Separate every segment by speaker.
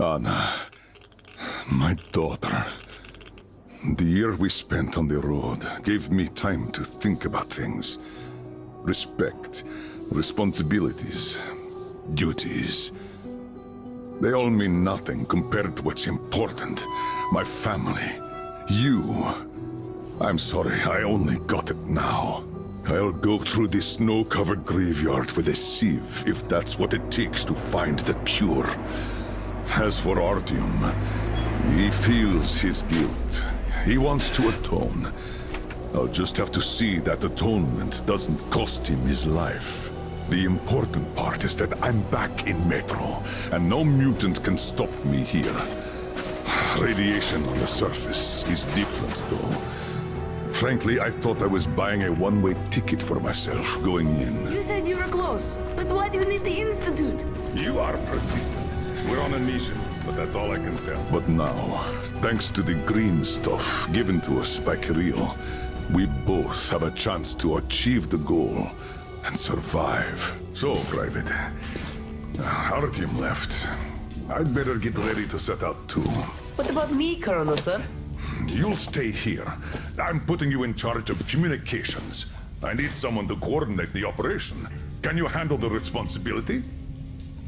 Speaker 1: Anna, my daughter. The year we spent on the road gave me time to think about things. Respect, responsibilities, duties. They all mean nothing compared to what's important. My family. You. I'm sorry, I only got it now. I'll go through this snow-covered graveyard with a sieve if that's what it takes to find the cure. As for Artyom, he feels his guilt. He wants to atone. I'll just have to see that atonement doesn't cost him his life. The important part is that I'm back in Metro, and no mutant can stop me here. Radiation on the surface is different, though. Frankly, I thought I was buying a one-way ticket for myself going in.
Speaker 2: You said you were close, but why do you need the Institute?
Speaker 1: You are persistent. We're on a mission, but that's all I can tell. But now, thanks to the green stuff given to us by Kirill, we both have a chance to achieve the goal and survive. So, Private, our team left. I'd better get ready to set out too.
Speaker 2: What about me, Colonel, sir?
Speaker 1: You'll stay here. I'm putting you in charge of communications. I need someone to coordinate the operation. Can you handle the responsibility?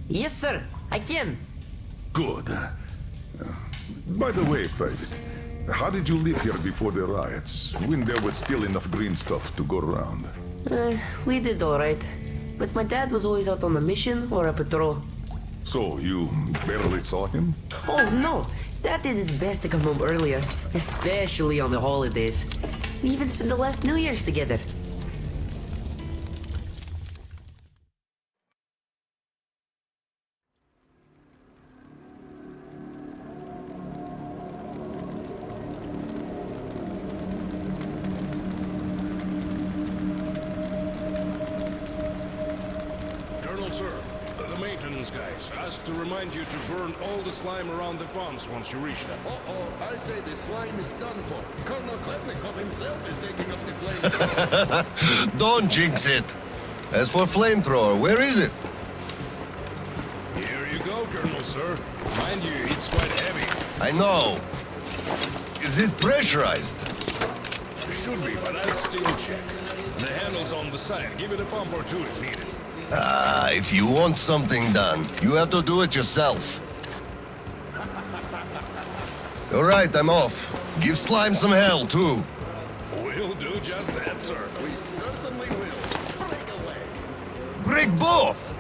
Speaker 2: Yes, sir. I can.
Speaker 1: Good. By the way, Private, how did you live here before the riots, when there was still enough green stuff to go around?
Speaker 2: We did all right. But my dad was always out on a mission or a patrol.
Speaker 1: So, you barely saw him?
Speaker 2: Oh, no. Dad did his best to come home earlier, especially on the holidays. We even spent the last New Year's together.
Speaker 3: Guys, asked to remind you to burn all the slime around the bombs once you reach them.
Speaker 4: I say the slime is done for. Colonel Klepnikov himself is taking up the flamethrower.
Speaker 5: Don't jinx it. As for flamethrower, where is it?
Speaker 3: Here you go, Colonel, sir. Mind you, it's quite heavy.
Speaker 5: I know. Is it pressurized?
Speaker 3: Should be, but I'll still check. The handle's on the side. Give it a pump or two if needed.
Speaker 5: If you want something done, you have to do it yourself. All right, I'm off. Give slime some hell, too.
Speaker 3: We'll do just that, sir.
Speaker 4: We certainly will. Break away.
Speaker 5: Break both!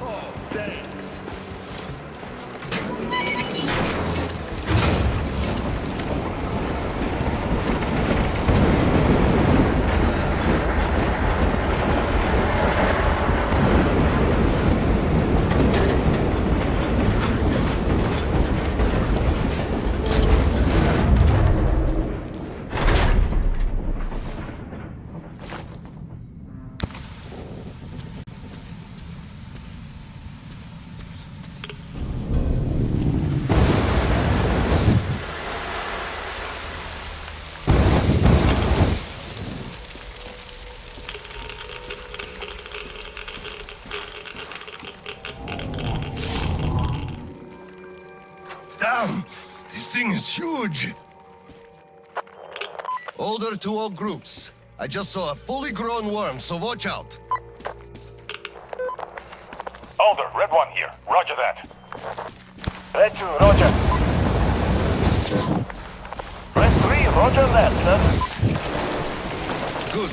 Speaker 4: Oh, thanks.
Speaker 5: Damn! This thing is huge! Order to all groups. I just saw a fully grown worm, so watch out.
Speaker 6: Alder, Red 1 here. Roger that. Red 2, roger. Red 3, roger that, sir.
Speaker 5: Good.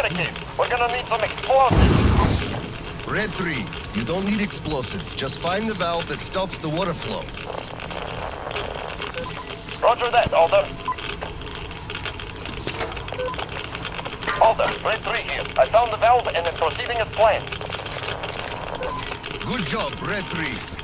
Speaker 6: barricade. We're gonna need some explosives.
Speaker 5: Red 3, you don't need explosives. Just find the valve that stops the water flow.
Speaker 6: Roger that, Alder. Alder, Red 3 here. I found the valve and it's proceeding as planned.
Speaker 5: Good job, Red 3.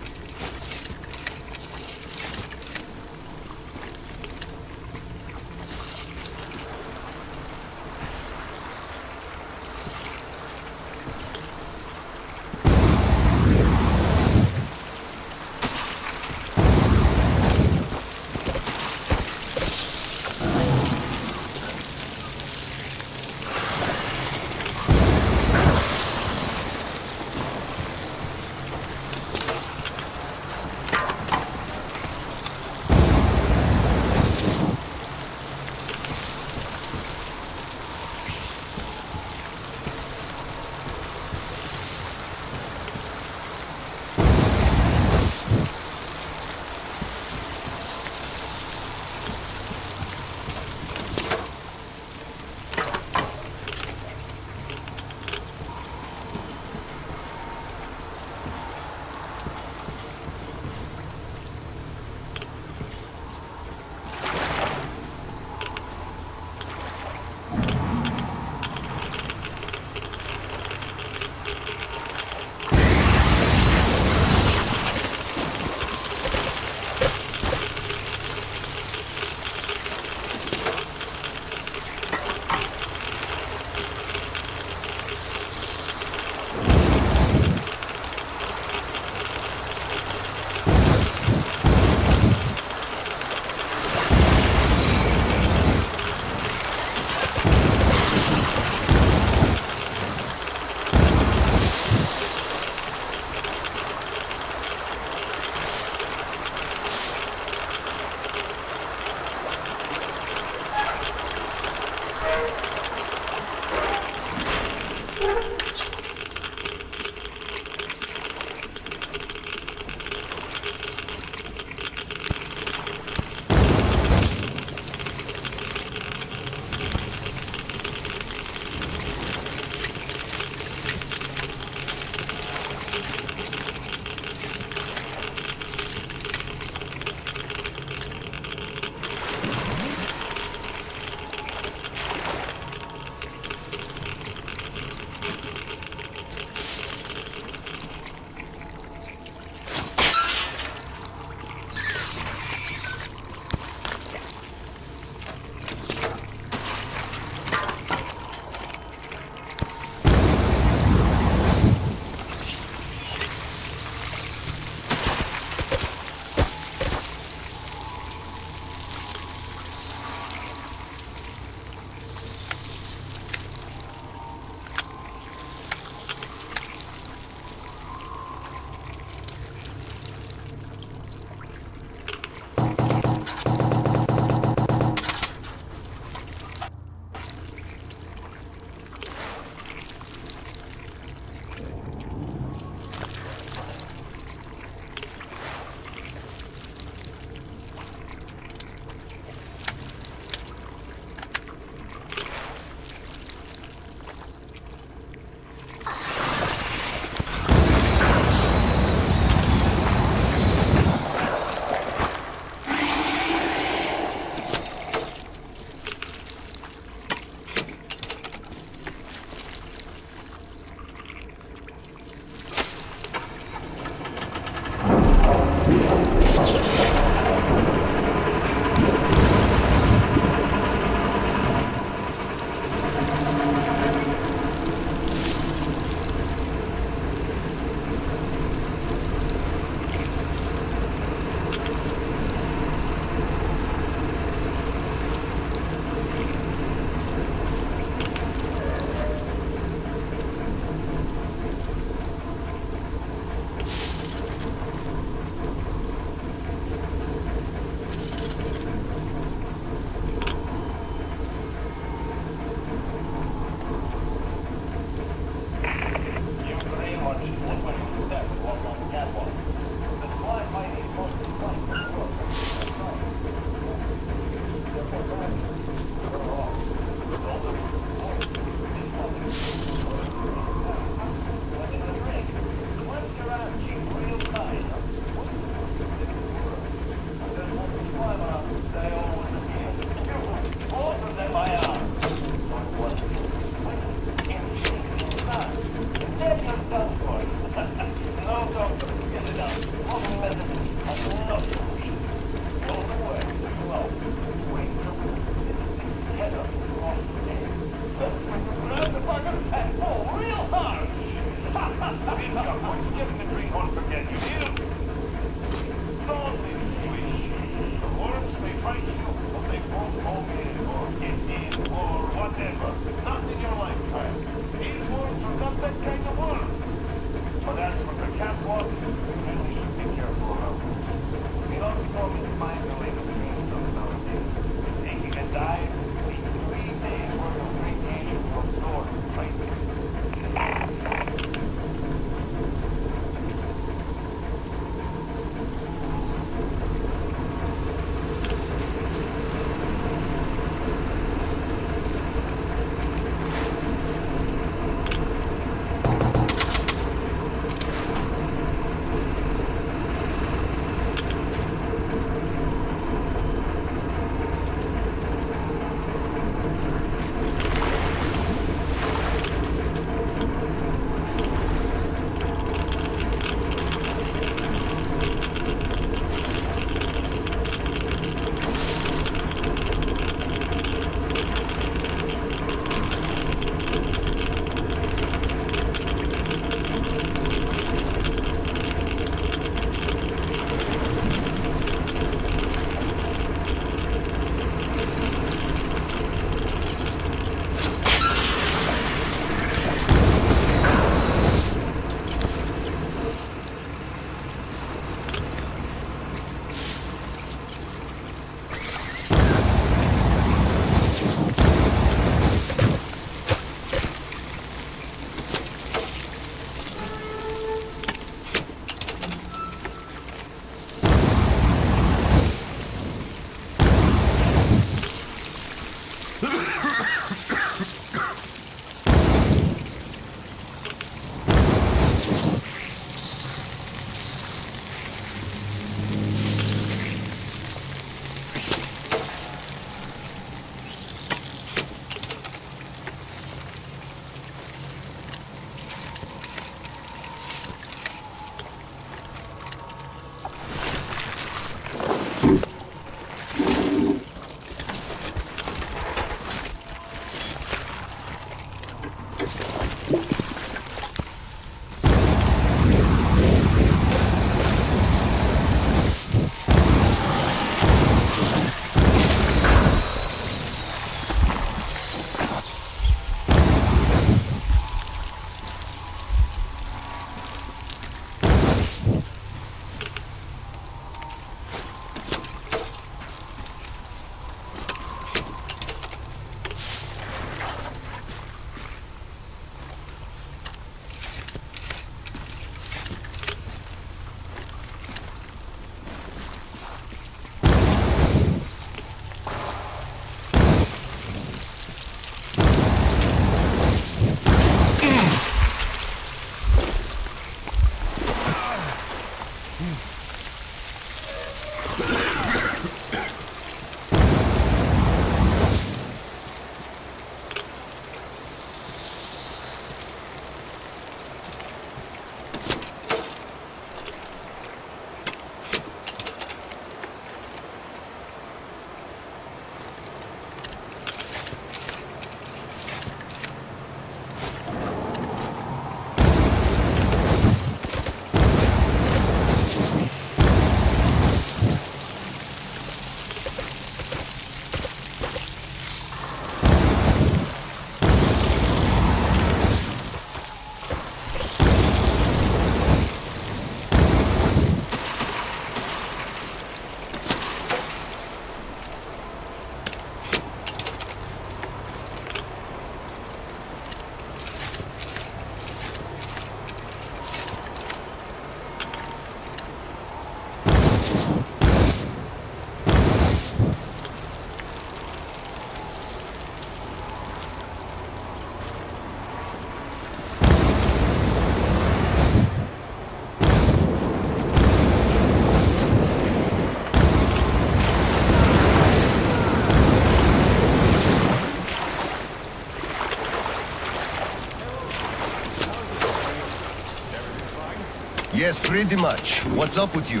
Speaker 5: Yes, pretty much. What's up with you?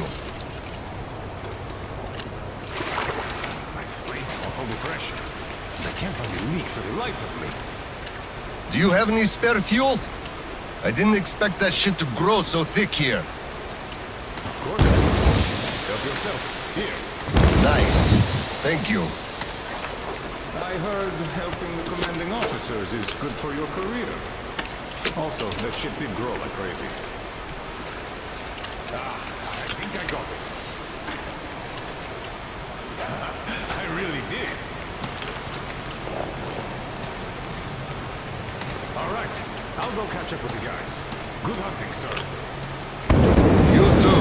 Speaker 3: My flame won't hold the pressure. And I can't find a leak for the life of me.
Speaker 5: Do you have any spare fuel? I didn't expect that shit to grow so thick here.
Speaker 3: Of course I will. Help yourself. Here.
Speaker 5: Nice. Thank you.
Speaker 3: I heard helping the commanding officers is good for your career. Also, that shit did grow like crazy. I think I got it. I really did. All right, I'll go catch up with the guys. Good hunting, sir.
Speaker 5: You too.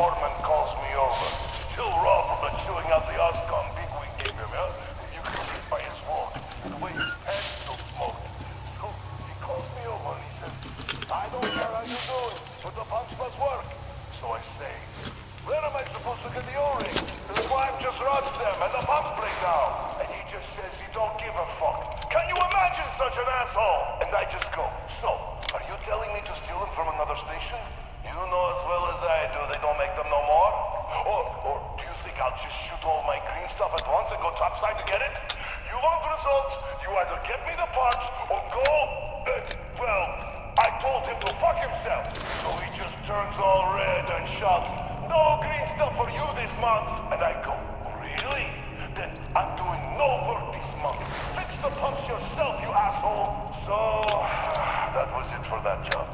Speaker 6: foreman calls me over. Still raw from the chewing out the Oscom bigwig gave him, huh? You can see it by his walk. The way his pants still smoked. So he calls me over and he says, I don't care how you're doing, but the pumps must work. So I say, where am I supposed to get the O-ring? The climb just rots them and the pumps break down. And he just says he don't give a fuck. Can you imagine such an asshole? And I just go, so, are you telling me to steal them from another station? You know as well as I do they don't make them no more? Or do you think I'll just shoot all my green stuff at once and go topside to get it? You want results, you either get me the parts or go, well, I told him to fuck himself. So he just turns all red and shouts, no green stuff for you this month. And I go, really? Then I'm doing no work this month. Fix the pumps yourself, you asshole. So, that was it for that job.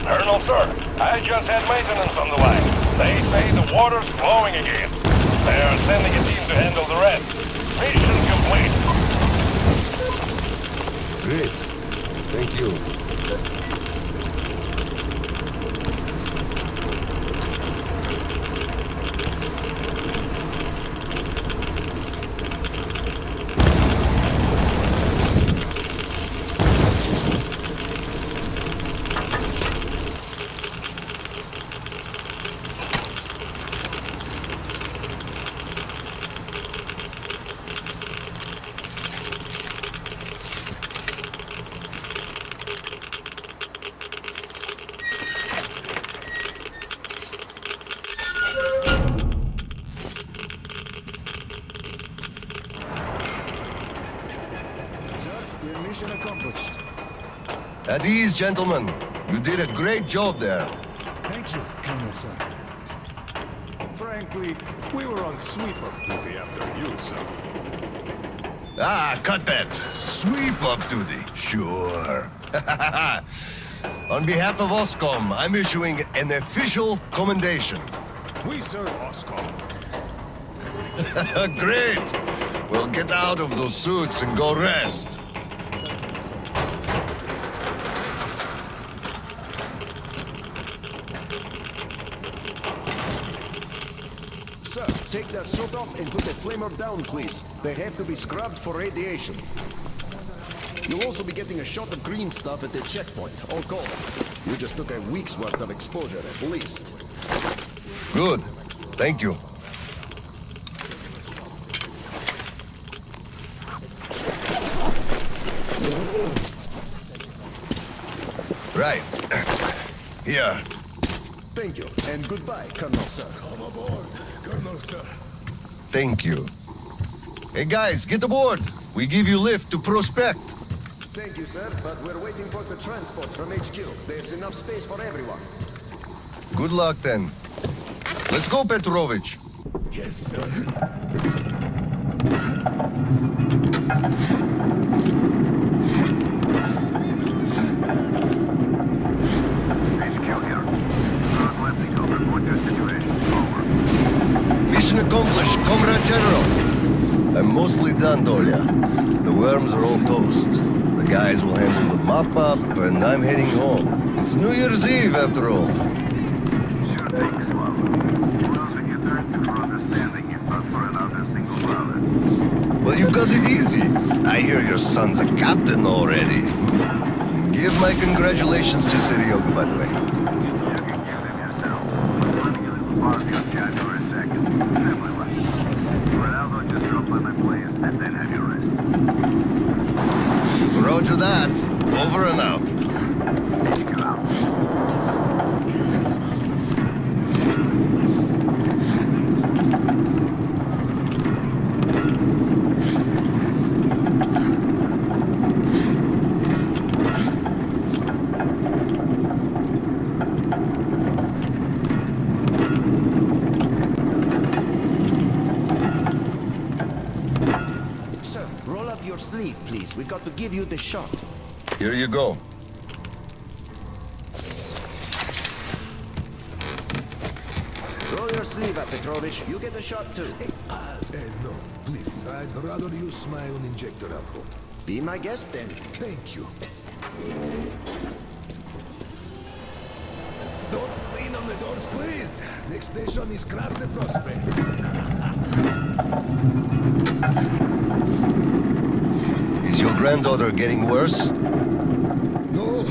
Speaker 6: Colonel, sir, I just had maintenance on the line. They say the water's flowing again. They are sending a team to handle the rest. Mission complete.
Speaker 4: Great. Thank you.
Speaker 5: At ease, gentlemen. You did a great job there.
Speaker 3: Thank you, Colonel, sir. Frankly, we were on sweep-up duty after you, sir.
Speaker 5: Ah, cut that. Sweep-up duty. Sure. On behalf of OSCOM, I'm issuing an official commendation.
Speaker 3: We serve OSCOM.
Speaker 5: Great! Well, get out of those suits and go rest.
Speaker 4: Sir, take that suit off and put the flamer down, please. They have to be scrubbed for radiation. You'll also be getting a shot of green stuff at the checkpoint, all cold. You just took a week's worth of exposure, at least.
Speaker 5: Good. Thank you. Right. Here.
Speaker 4: Thank you, and goodbye, Colonel, sir.
Speaker 3: Come aboard, Colonel, sir.
Speaker 5: Thank you. Hey guys, get aboard. We give you lift to Prospect.
Speaker 4: Thank you, sir, but we're waiting for the transport from HQ. There's enough space for everyone.
Speaker 5: Good luck then. Let's go, Petrovich.
Speaker 3: Yes, sir.
Speaker 5: Mission accomplished, Comrade General. I'm mostly done, Dolya. The worms are all toast. The guys will handle the mop-up, and I'm heading home. It's New Year's Eve, after all.
Speaker 6: Sure thing, Slav. Losing your third for understanding if not for another single dollar.
Speaker 5: Well, you've got it easy. I hear your son's a captain already. Give my congratulations to Seryoga, by the way.
Speaker 6: You can give them yourself. Running a little party on January 2nd. Family life. For now, though, just drop by my place and then have your rest.
Speaker 5: Roger that. Over and out.
Speaker 6: Check you out.
Speaker 4: Sir, roll up your sleeve, please. We got to give you the shot.
Speaker 5: Here you go.
Speaker 4: Roll your sleeve up, Petrovich. You get a shot, too.
Speaker 7: No, please, I'd rather use my own injector at home.
Speaker 4: Be my guest, then.
Speaker 7: Thank you. Don't lean on the doors, please. Next station is Krasny Prospect.
Speaker 5: Is your granddaughter getting worse?
Speaker 7: No,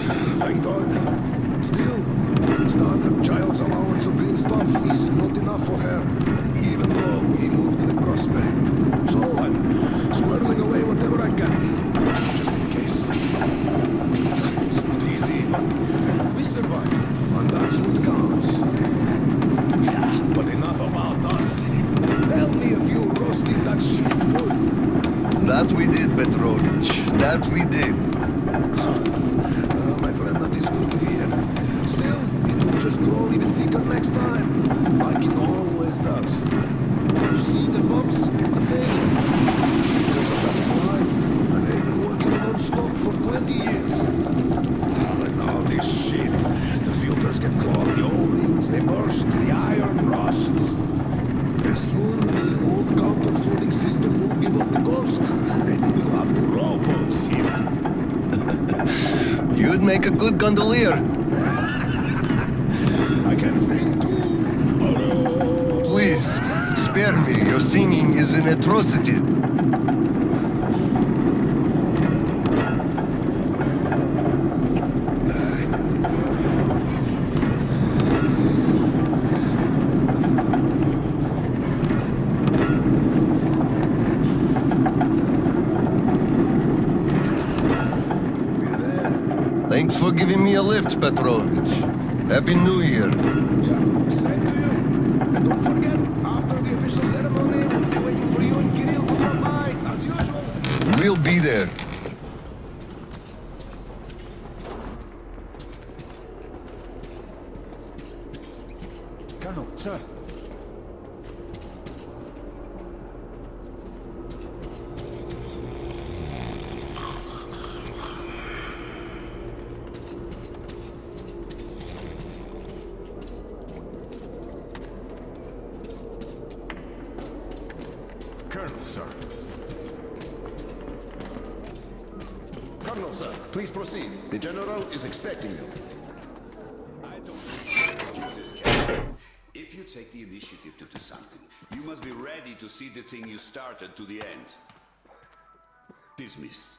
Speaker 7: thank God. Still, standard child's allowance of green stuff is not enough for her, even though we moved to the Prospect. So I'm squirreling away whatever I can, just in case. It's not easy, but we survive, and that's what counts. Yeah, but enough about us. Tell me if you roasted that shit wood.
Speaker 5: That we did, Petrovich. That we did.
Speaker 7: My friend, that is good to hear. Still, it will just grow even thicker next time, like it always does. You see the bumps, the failure. It's because of that slime, and they've been working non-stop for 20 years. And now this shit. The filters get clogged, the O-rings, they burst, the iron rusts. And soon the old counterflooding system will give up the ghost, and we'll have the rowboats here.
Speaker 5: You'd make a good gondolier.
Speaker 7: I can sing too. Hello.
Speaker 5: Please, spare me. Your singing is an atrocity.
Speaker 7: We're there.
Speaker 5: Thanks for giving me a lift, Petrovich. Happy New Year.
Speaker 7: Yeah, same to you. And don't forget, after the official ceremony, we'll be waiting for you and Kirill to come by, as usual.
Speaker 5: We'll be there.
Speaker 3: Colonel, sir.
Speaker 4: Colonel, sir. Colonel, sir, please proceed. The General is expecting you.
Speaker 8: I don't excuse this, Captain. If you take the initiative to do something, you must be ready to see the thing you started to the end. Dismissed.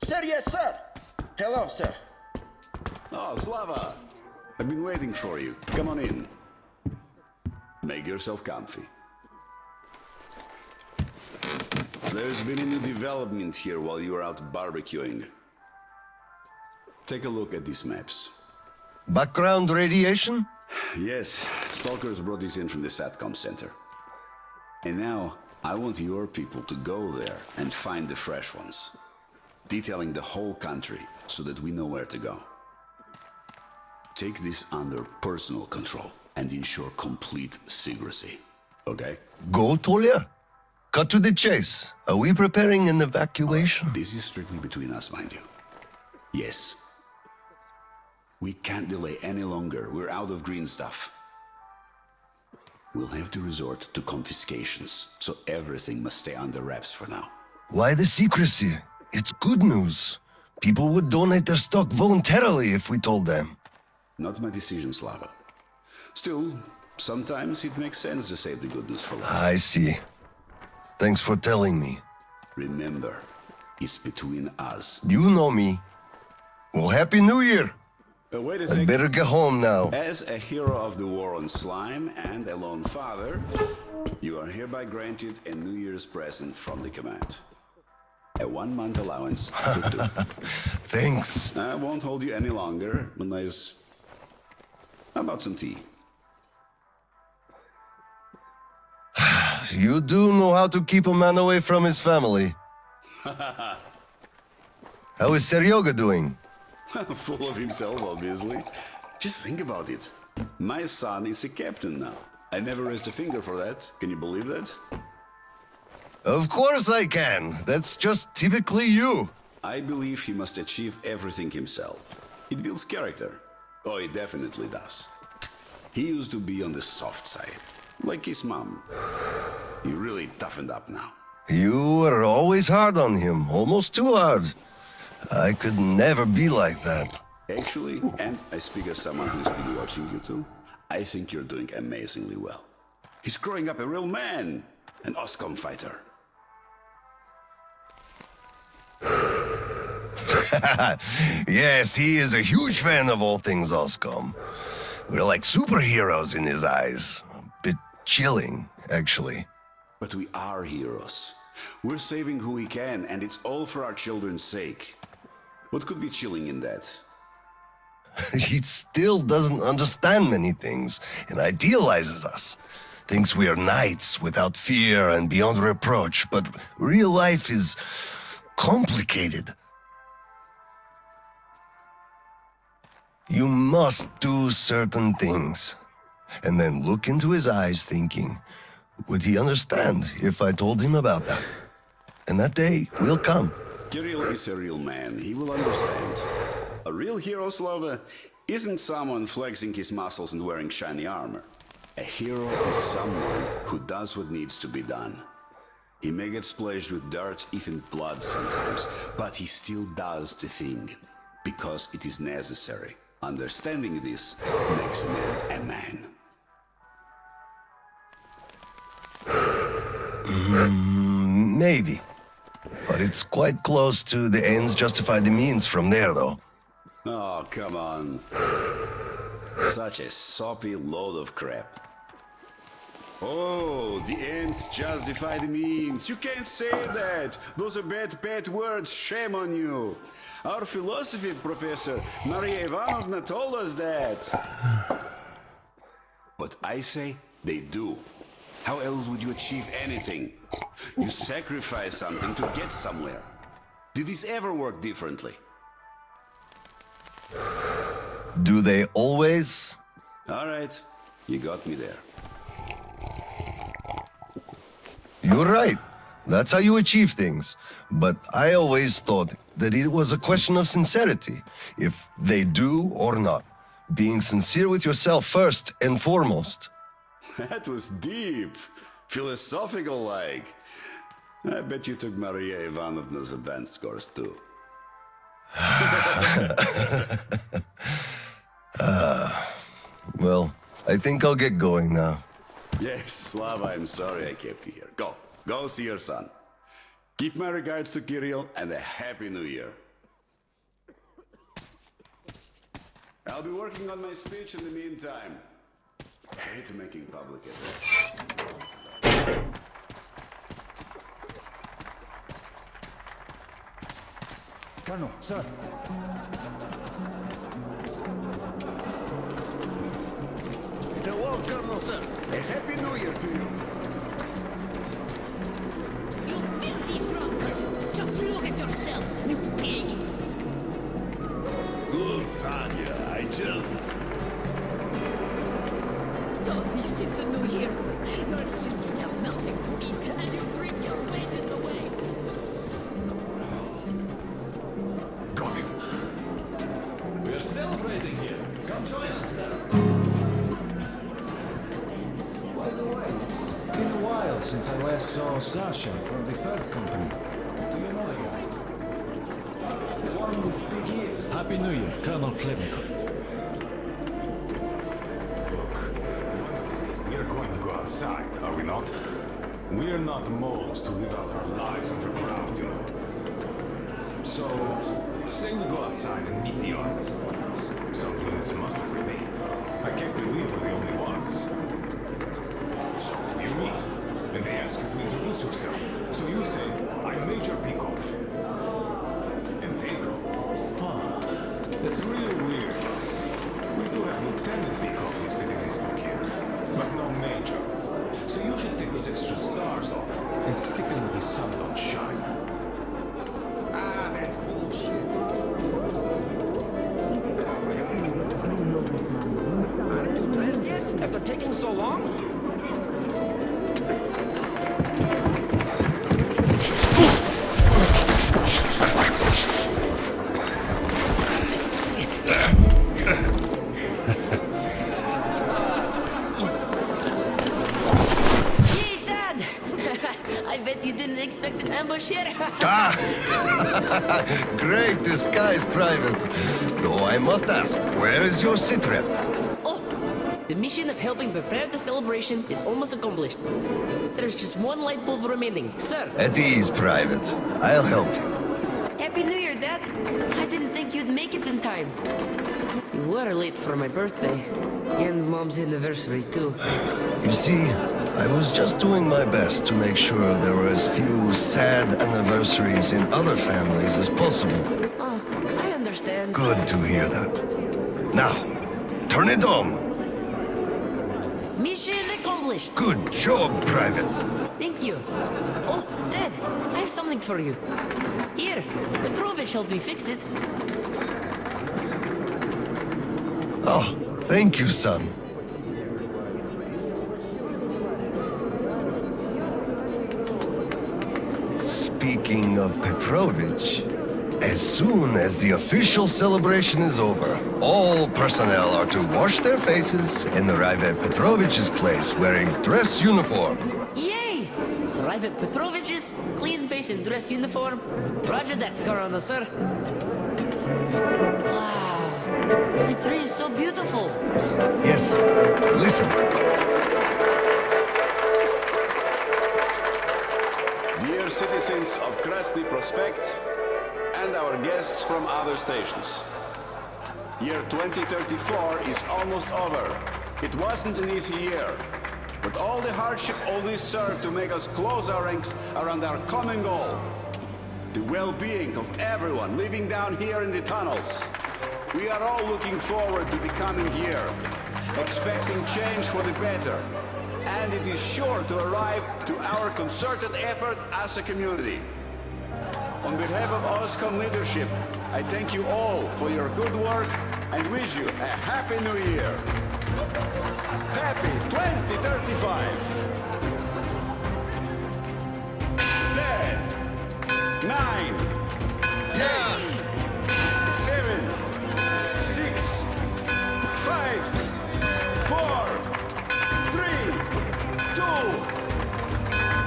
Speaker 9: Sir, yes, sir. Hello, sir.
Speaker 8: Oh, Slava! I've been waiting for you. Come on in. Make yourself comfy. There's been a new development here while you were out barbecuing. Take a look at these maps.
Speaker 5: Background radiation?
Speaker 8: Yes, stalkers brought this in from the SATCOM center. And now, I want your people to go there and find the fresh ones. Detailing the whole country so that we know where to go. Take this under personal control and ensure complete secrecy. Okay?
Speaker 5: Go, Tolia? Cut to the chase. Are we preparing an evacuation?
Speaker 8: This is strictly between us, mind you. Yes. We can't delay any longer. We're out of green stuff. We'll have to resort to confiscations, so everything must stay under wraps for now.
Speaker 5: Why the secrecy? It's good news. People would donate their stock voluntarily if we told them.
Speaker 8: Not my decision, Slava. Still, sometimes it makes sense to save the good news for last.
Speaker 5: I see. Thanks for telling me.
Speaker 8: Remember, it's between us.
Speaker 5: You know me. Well, Happy New Year!
Speaker 8: Wait a
Speaker 5: I
Speaker 8: second.
Speaker 5: better get home now.
Speaker 8: As a hero of the war on slime and a lone father, you are hereby granted a New Year's present from the command. A 1-month allowance for 2.
Speaker 5: Thanks.
Speaker 8: I won't hold you any longer unless... How about some tea?
Speaker 5: You do know how to keep a man away from his family. How is Seryoga doing?
Speaker 8: Full of himself, obviously. Just think about it. My son is a captain now. I never raised a finger for that. Can you believe that?
Speaker 5: Of course I can. That's just typically you.
Speaker 8: I believe he must achieve everything himself. It builds character. Oh, it definitely does. He used to be on the soft side, like his mom. He really toughened up now.
Speaker 5: You were always hard on him, almost too hard. I could never be like that.
Speaker 8: Actually, and I speak as someone who's been watching you too, I think you're doing amazingly well. He's growing up a real man, an OSCOM fighter.
Speaker 5: Yes, he is a huge fan of all things Oscom. We're like superheroes in his eyes. A bit chilling, actually.
Speaker 8: But we are heroes. We're saving who we can, and it's all for our children's sake. What could be chilling in that?
Speaker 5: He still doesn't understand many things and idealizes us. Thinks we are knights without fear and beyond reproach, but real life is complicated. You must do certain things, and then look into his eyes thinking, would he understand if I told him about that? And that day will come.
Speaker 8: Kirill is a real man. He will understand. A real hero, Slava, isn't someone flexing his muscles and wearing shiny armor. A hero is someone who does what needs to be done. He may get splashed with dirt, even blood sometimes, but he still does the thing, because it is necessary. Understanding this makes a man a man.
Speaker 5: Maybe. But it's quite close to the ends justify the means from there, though.
Speaker 8: Oh, come on. Such a soppy load of crap. Oh, the ends justify the means. You can't say that. Those are bad words. Shame on you. Our philosophy professor, Maria Ivanovna, told us that. But I say they do. How else would you achieve anything? You sacrifice something to get somewhere. Did this ever work differently?
Speaker 5: Do they always?
Speaker 8: All right, You got me there.
Speaker 5: You're right. That's how you achieve things. But I always thought that it was a question of sincerity, if they do or not. Being sincere with yourself first and foremost.
Speaker 8: That was deep. Philosophical-like. I bet you took Maria Ivanovna's advanced course too.
Speaker 5: Well, I think I'll get going now.
Speaker 8: Yes, Slava, I'm sorry I kept you here. Go see your son. Give my regards to Kirill and a Happy New Year. I'll be working on my speech in the meantime. Hate making public address.
Speaker 3: Colonel, sir.
Speaker 4: Hello, Colonel, sir. A Happy New Year to you.
Speaker 10: You filthy drunkard! Just look at yourself, you pig!
Speaker 7: Look, Tanya, I just...
Speaker 10: So this is the new year. Your children have nothing to eat, and you bring your wages away.
Speaker 3: Got it. We're celebrating here. Come join us, sir. By the way, it's been a while since I last saw Sasha from the third company. Do you know the guy? The one with big ears. Happy New Year, Colonel Klebnikov. Look, we're going to go outside, are we not? We're not moles to live out our lives underground, you know. So, say we go outside and meet the army. Some units must have remained. I can't believe we're the only ones. So you meet, and they ask you to introduce yourself. So you say, I'm Major Bikov. And they go, that's really weird. We do have Lieutenant Bikov listed in this book here, but no Major. So you should take those extra stars off and stick them where the sun don't shine.
Speaker 4: Ah, that's bullshit. Aren't you dressed yet? After taking so long?
Speaker 2: Yay, Dad! I bet you didn't expect an ambush here.
Speaker 5: Great disguise, Private. Though I must ask, where is your sitrep?
Speaker 2: Oh, the mission of helping prepare the celebration is almost accomplished. There's just one light bulb remaining, sir.
Speaker 5: At ease, Private. I'll help you.
Speaker 2: Happy New Year, Dad. I didn't think you'd make it in time. You were late for my birthday. And Mom's anniversary, too.
Speaker 5: You see, I was just doing my best to make sure there were as few sad anniversaries in other families as possible.
Speaker 2: Oh, I understand.
Speaker 5: Good to hear that. Now, turn it on.
Speaker 2: Mission accomplished.
Speaker 5: Good job, Private.
Speaker 2: Thank you. Oh, Dad, I have something for you. Here, Petrovich helped me fix it.
Speaker 5: Oh, thank you, son. Speaking of Petrovich, as soon as the official celebration is over, all personnel are to wash their faces and arrive at Petrovich's place wearing dress uniform.
Speaker 2: Yay! Arrive at Petrovich's, clean face and dress uniform. Roger that, Corona, sir. Wow, the tree is so beautiful.
Speaker 5: Yes, listen.
Speaker 8: Dear citizens of Krasny Prospect and our guests from other stations. Year 2034 is almost over. It wasn't an easy year, but all the hardship only served to make us close our ranks around our common goal. The well-being of everyone living down here in the tunnels. We are all looking forward to the coming year, expecting change for the better. And it is sure to arrive to our concerted effort as a community. On behalf of OSCOM leadership, I thank you all for your good work and wish you a Happy New Year. Happy 2035! 10, 9, 7, 6, 5, 4, 3, 2,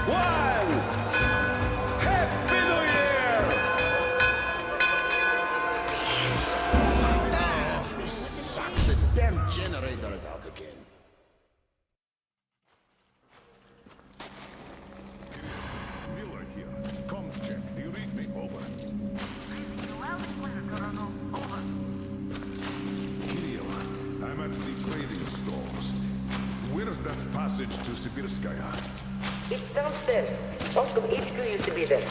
Speaker 8: 1. Happy New Year!
Speaker 4: This sucks. The damn generator is out again.
Speaker 1: Miller here. Comms check. Do you read me? Over. Kirill, I'm at the trading stores. Where's that passage to Sibirskaya?
Speaker 2: It's downstairs. Oscom HQ used to be there.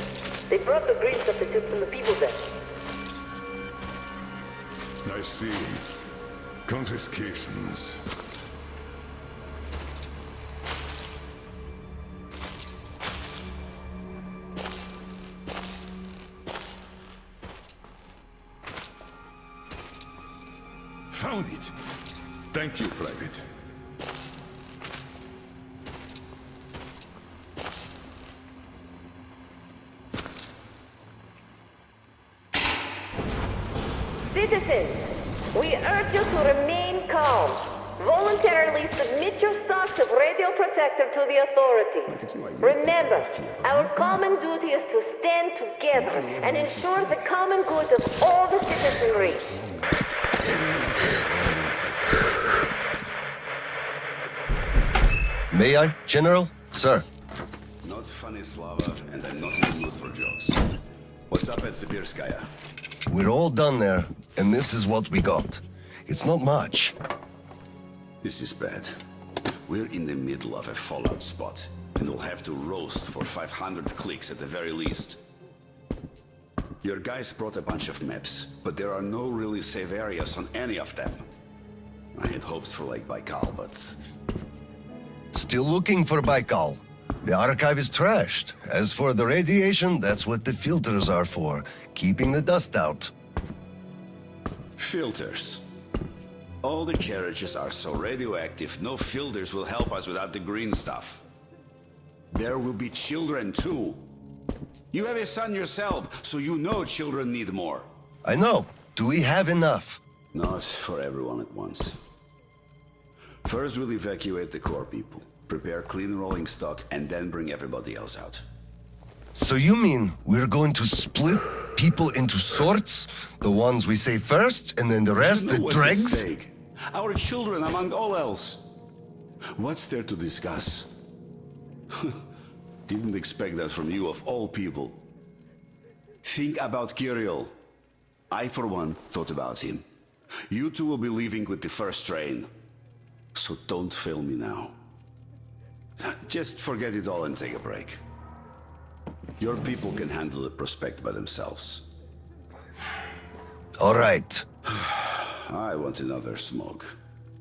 Speaker 2: They brought the green substitute from the people there.
Speaker 1: I see. Confiscations. Found it. Thank you, Private.
Speaker 11: Citizens, we urge you to remain calm. Voluntarily submit your stocks of radio protector to the authority. Remember, our common duty is to stand together and ensure the common good of all the citizenry.
Speaker 5: May I, General? Sir.
Speaker 8: Not funny, Slava, and I'm not in the mood for jokes. What's up at Sibirskaya?
Speaker 5: We're all done there, and this is what we got. It's not much.
Speaker 8: This is bad. We're in the middle of a fallout spot, and we'll have to roast for 500 clicks at the very least. Your guys brought a bunch of maps, but there are no really safe areas on any of them. I had hopes for like Baikal, but...
Speaker 5: Still looking for Baikal. The archive is trashed. As for the radiation, that's what the filters are for, keeping the dust out.
Speaker 8: Filters. All the carriages are so radioactive, no filters will help us without the green stuff. There will be children too. You have a son yourself, so you know children need more.
Speaker 5: I know. Do we have enough?
Speaker 8: Not for everyone at once. First, we'll evacuate the core people, prepare clean rolling stock, and then bring everybody else out.
Speaker 5: So you mean we're going to split people into sorts? The ones we save first, and then the rest, the
Speaker 8: What's at
Speaker 5: dregs?
Speaker 8: stake? Our children, among all else. What's there to discuss? Didn't expect that from you, of all people. Think about Kirill. I, for one, thought about him. You two will be leaving with the first train. So don't fail me now. Just forget it all and take a break. Your people can handle the prospect by themselves.
Speaker 5: All right.
Speaker 8: I want another smoke.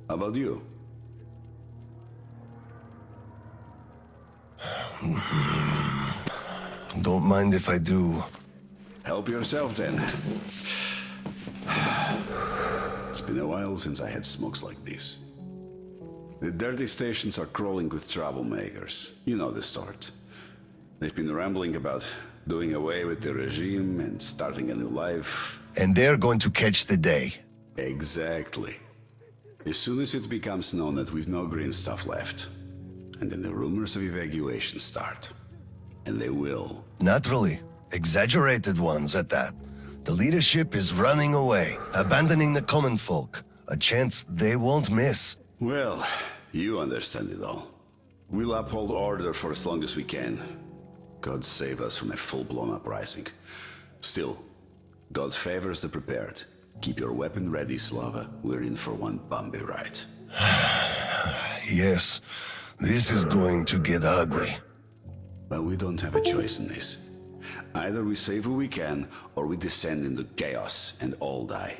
Speaker 8: How about you?
Speaker 5: Don't mind if I do.
Speaker 8: Help yourself then. It's been a while since I had smokes like this. The dirty stations are crawling with troublemakers. You know the sort. They've been rambling about doing away with the regime and starting a new life.
Speaker 5: And they're going to catch the day.
Speaker 8: Exactly. As soon as it becomes known that we've no green stuff left, and then the rumors of evacuation start. And they will.
Speaker 5: Naturally. Exaggerated ones at that. The leadership is running away, abandoning the common folk. A chance they won't miss.
Speaker 8: Well, you understand it all. We'll uphold order for as long as we can. God save us from a full-blown uprising. Still, God favors the prepared. Keep your weapon ready, Slava. We're in for one bumpy ride.
Speaker 5: Yes, this is going to get ugly.
Speaker 8: But we don't have a choice in this. Either we save who we can, or we descend into chaos and all die.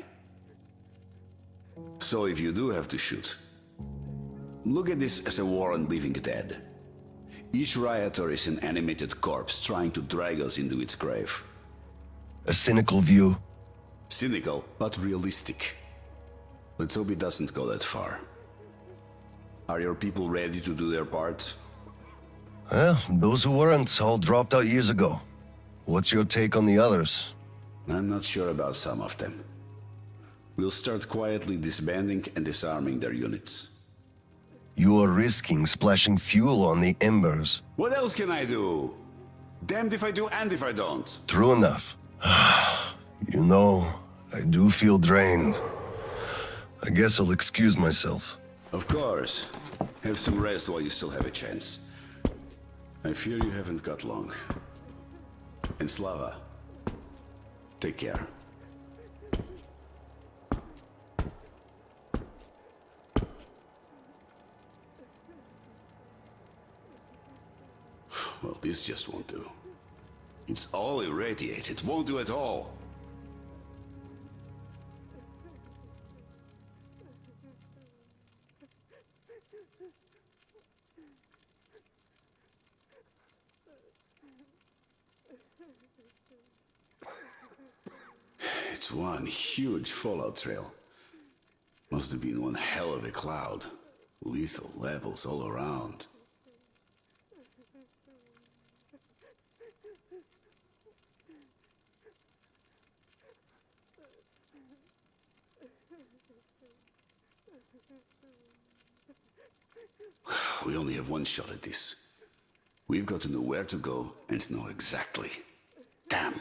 Speaker 8: So if you do have to shoot, look at this as a war on living dead. Each rioter is an animated corpse trying to drag us into its grave.
Speaker 5: A cynical view.
Speaker 8: Cynical, but realistic. Let's hope it doesn't go that far. Are your people ready to do their part?
Speaker 5: Well, those who weren't all dropped out years ago. What's your take on the others?
Speaker 8: I'm not sure about some of them. We'll start quietly disbanding and disarming their units.
Speaker 5: You are risking splashing fuel on the embers.
Speaker 8: What else can I do? Damned if I do and if I don't.
Speaker 5: True enough. You know, I do feel drained. I guess I'll excuse myself.
Speaker 8: Of course. Have some rest while you still have a chance. I fear you haven't got long. And Slava, take care. Well, this just won't do. It's all irradiated, won't do at all. It's one huge fallout trail. Must have been one hell of a cloud. Lethal levels all around. We only have one shot at this. We've got to know where to go and know exactly. Damn.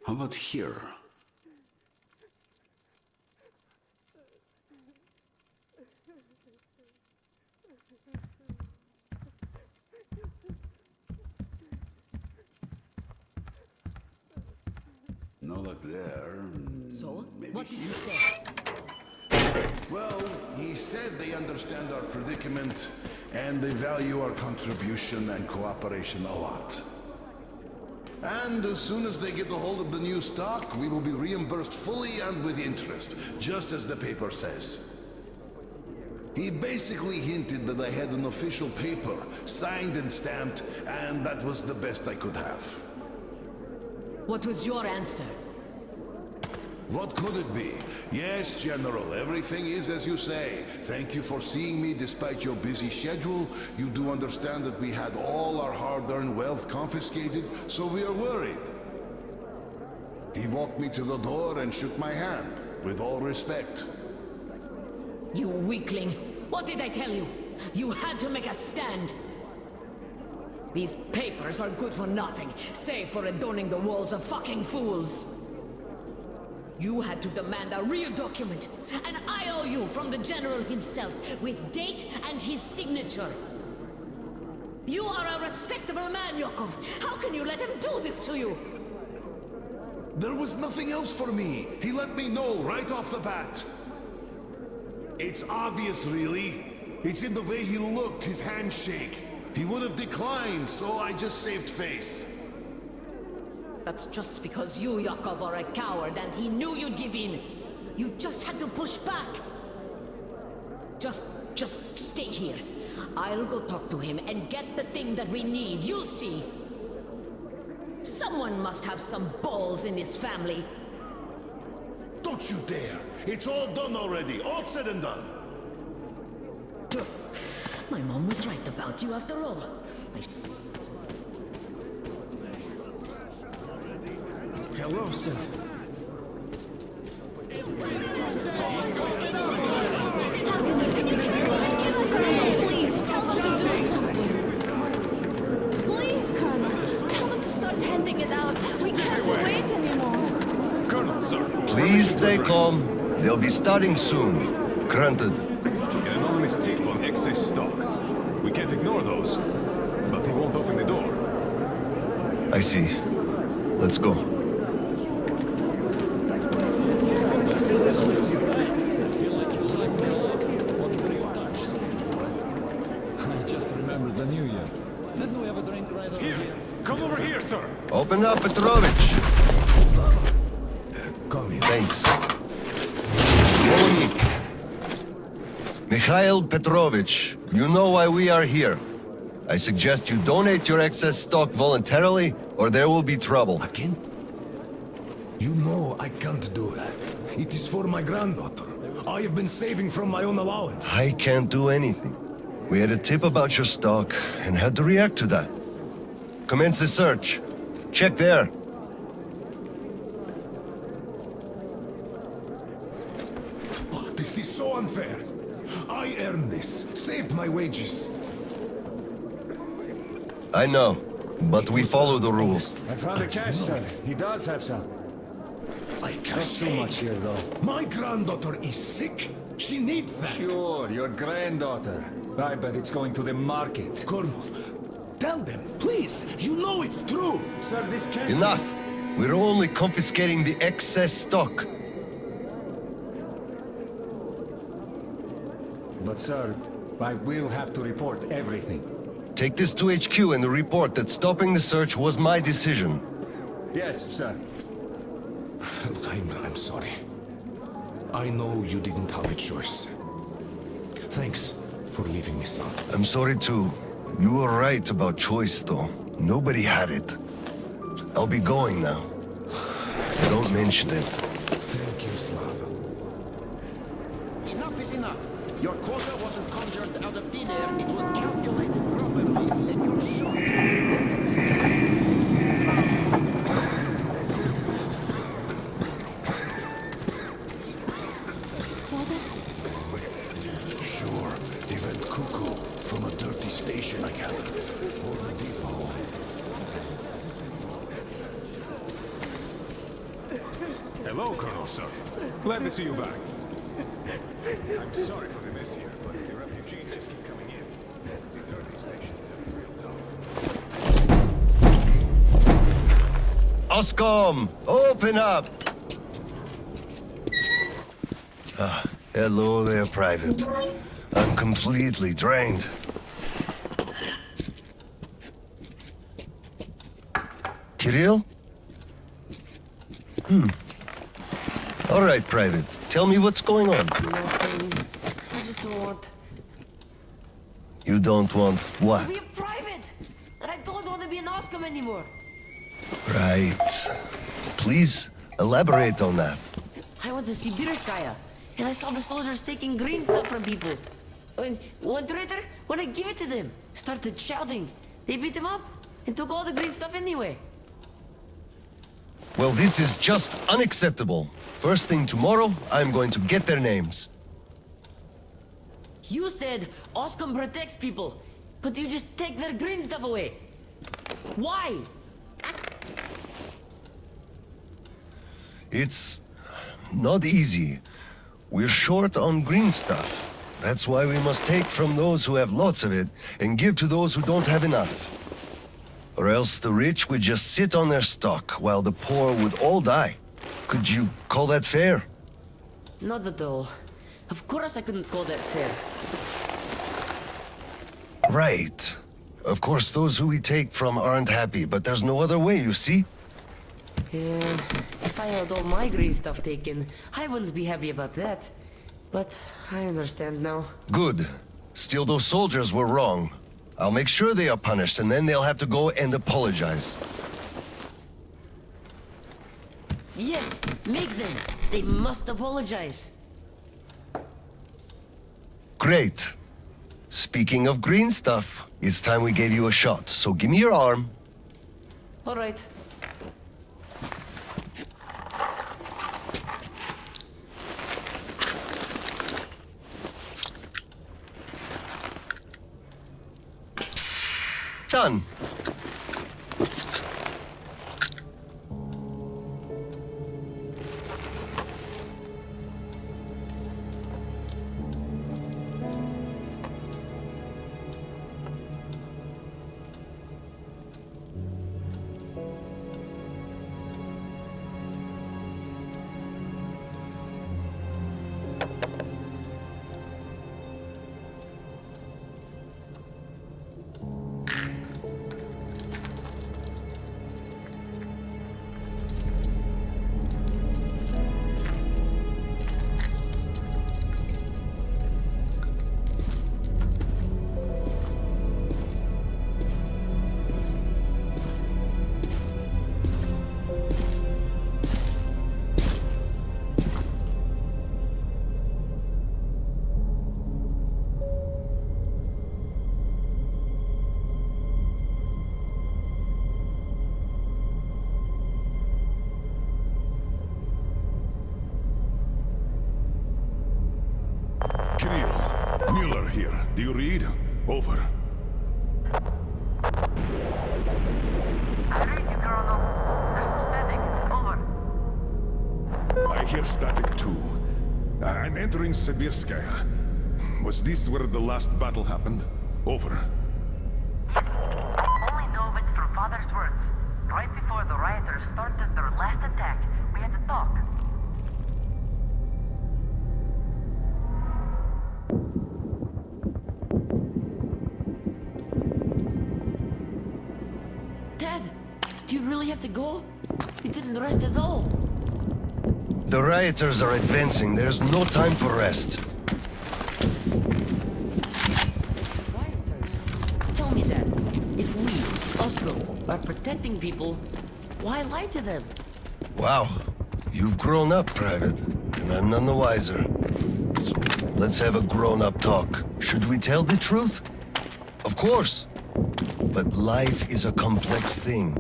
Speaker 8: How about here? No luck there.
Speaker 10: So,
Speaker 8: Maybe
Speaker 10: what did
Speaker 8: here.
Speaker 10: he say?
Speaker 7: Well, he said they understand our predicament and they value our contribution and cooperation a lot. And as soon as they get a hold of the new stock, we will be reimbursed fully and with interest, just as the paper says. He basically hinted that I had an official paper, signed and stamped, and that was the best I could have.
Speaker 10: What was your answer?
Speaker 7: What could it be? Yes, General, everything is as you say. Thank you for seeing me despite your busy schedule. You do understand that we had all our hard-earned wealth confiscated, so we are worried. He walked me to the door and shook my hand, with all respect.
Speaker 10: You weakling! What did I tell you? You had to make a stand! These papers are good for nothing, save for adorning the walls of fucking fools! You had to demand a real document, an IOU from the General himself, with date and his signature. You are a respectable man, Yakov. How can you let him do this to you?
Speaker 7: There was nothing else for me. He let me know right off the bat. It's obvious, really. It's in the way he looked, his handshake. He would have declined, so I just saved face.
Speaker 10: That's just because you, Yakov, are a coward and he knew you'd give in. You just had to push back. Just stay here. I'll go talk to him and get the thing that we need. You'll see. Someone must have some balls in his family.
Speaker 7: Don't you dare! It's all done already, all said and done.
Speaker 10: My mom was right about you after all.
Speaker 4: Hello, sir.
Speaker 12: Please, tell them to do something. Please, Colonel. Tell them to start handing it out. We can't wait anymore.
Speaker 3: Colonel, sir.
Speaker 5: Please stay calm. They'll be starting soon. Granted.
Speaker 3: An anonymous tip on excess stock. We can't ignore those. But they won't open the door.
Speaker 5: I see. Let's go.
Speaker 3: Come over here, sir.
Speaker 5: Open up, Petrovich.
Speaker 7: Come here.
Speaker 5: Thanks. Follow me. Mikhail Petrovich, you know why we are here. I suggest you donate your excess stock voluntarily, or there will be trouble.
Speaker 7: Again? You know I can't do that. It is for my granddaughter. I have been saving from my own allowance.
Speaker 5: I can't do anything. We had a tip about your stock and had to react to that. Commence the search. Check there.
Speaker 7: Oh, this is so unfair. I earned this, saved my wages.
Speaker 5: I know, but we follow the rules.
Speaker 13: I found the cash, sir. He does have some.
Speaker 7: I can't
Speaker 13: Not too much here, though.
Speaker 7: My granddaughter is sick. She needs that.
Speaker 13: Sure, your granddaughter. I bet it's going to the market.
Speaker 7: Colonel, tell them, please. You know it's true.
Speaker 13: Sir, this can't...
Speaker 5: Enough! We're only confiscating the excess stock.
Speaker 13: But, sir, I will have to report everything.
Speaker 5: Take this to HQ and report that stopping the search was my decision.
Speaker 13: Yes, sir.
Speaker 7: Look, I'm sorry. I know you didn't have a choice. Thanks for leaving me, son.
Speaker 5: I'm sorry too. You were right about choice, though. Nobody had it. I'll be going now. Don't mention it.
Speaker 7: Thank you, Slav.
Speaker 9: Enough is enough. Your quota wasn't conjured out of thin air. It was calculated properly, and you're short.
Speaker 7: Sure, they went cuckoo from a dirty station, I gather. Or the depot.
Speaker 3: Hello, Colonel, sir. Glad to see you back. I'm sorry for the mess here, but the refugees just keep coming in. The dirty stations have been real tough.
Speaker 5: Oscom, open up! Hello there, Private. I'm completely drained. Kirill? All right, Private. Tell me what's going on.
Speaker 2: Nothing. I just don't want
Speaker 5: You don't want
Speaker 2: to
Speaker 5: what?
Speaker 2: be a private. And I don't want to be an Oscom anymore.
Speaker 5: Right. Please, elaborate on that.
Speaker 2: I went to Sibirskaya, and I saw the soldiers taking green stuff from people. And one traitor, when I give it to them, started shouting. They beat him up and took all the green stuff anyway.
Speaker 5: Well, this is just unacceptable. First thing tomorrow, I'm going to get their names.
Speaker 2: You said Oscom protects people, but you just take their green stuff away. Why?
Speaker 5: It's not easy. We're short on green stuff. That's why we must take from those who have lots of it and give to those who don't have enough. Or else the rich would just sit on their stock while the poor would all die. Could you call that fair?
Speaker 2: Not at all. Of course I couldn't call that fair.
Speaker 5: Right. Of course, those who we take from aren't happy, but there's no other way, you see?
Speaker 2: Yeah, if I had all my green stuff taken, I wouldn't be happy about that. But I understand now.
Speaker 5: Good. Still, those soldiers were wrong. I'll make sure they are punished, and then they'll have to go and apologize.
Speaker 2: Yes, make them. They must apologize.
Speaker 5: Great. Speaking of green stuff, it's time we gave you a shot, so give me your arm.
Speaker 2: All right.
Speaker 5: Done.
Speaker 1: Mueller here. Do you read? Over.
Speaker 11: I read you, Colonel. There's some static. Over.
Speaker 1: I hear static too. I'm entering Sibirskaya. Was this where the last battle happened? Over.
Speaker 11: Yes. I only know of it from Father's words. Right before the rioters started their last attack, we had to talk.
Speaker 2: Dad, do you really have to go? You didn't rest at all.
Speaker 5: The rioters are advancing. There's no time for rest.
Speaker 2: Rioters? Tell me that. If we, Osco, are protecting people, why lie to them?
Speaker 5: Wow. You've grown up, Private, and I'm none the wiser. So let's have a grown-up talk. Should we tell the truth? Of course. But life is a complex thing.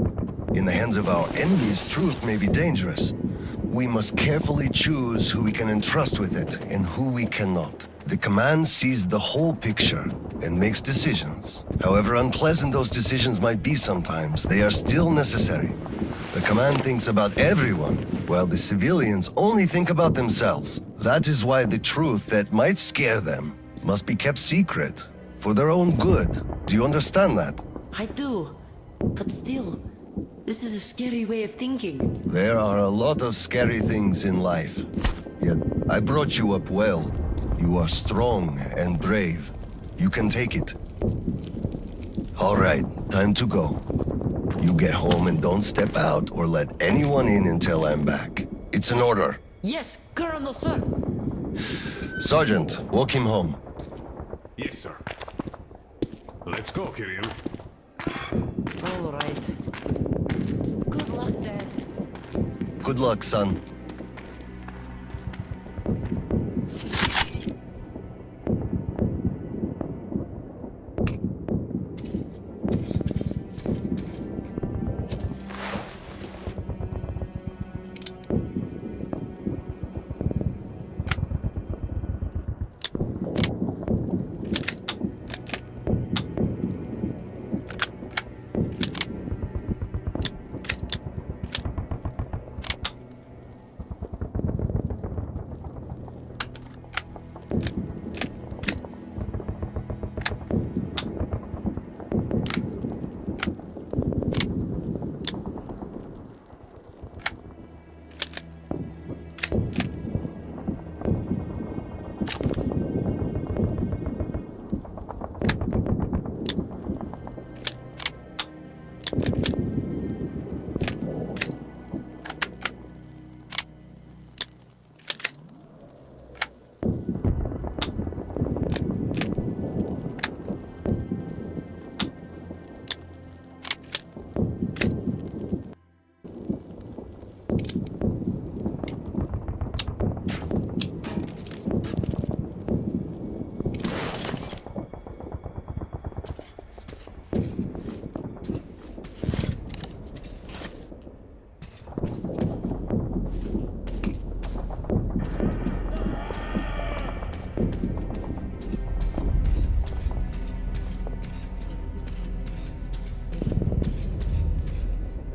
Speaker 5: In the hands of our enemies, truth may be dangerous. We must carefully choose who we can entrust with it and who we cannot. The command sees the whole picture and makes decisions. However unpleasant those decisions might be sometimes, they are still necessary. The command thinks about everyone, while the civilians only think about themselves. That is why the truth that might scare them must be kept secret, for their own good. Do you understand that?
Speaker 2: I do. But still, this is a scary way of thinking.
Speaker 5: There are a lot of scary things in life. Yet, I brought you up well. You are strong and brave. You can take it. All right, time to go. You get home and don't step out or let anyone in until I'm back. It's an order.
Speaker 2: Yes, Colonel, sir.
Speaker 5: Sergeant, walk him home.
Speaker 3: Yes, sir. Let's go, Kirill.
Speaker 2: All right. Good luck, Dad.
Speaker 5: Good luck, son.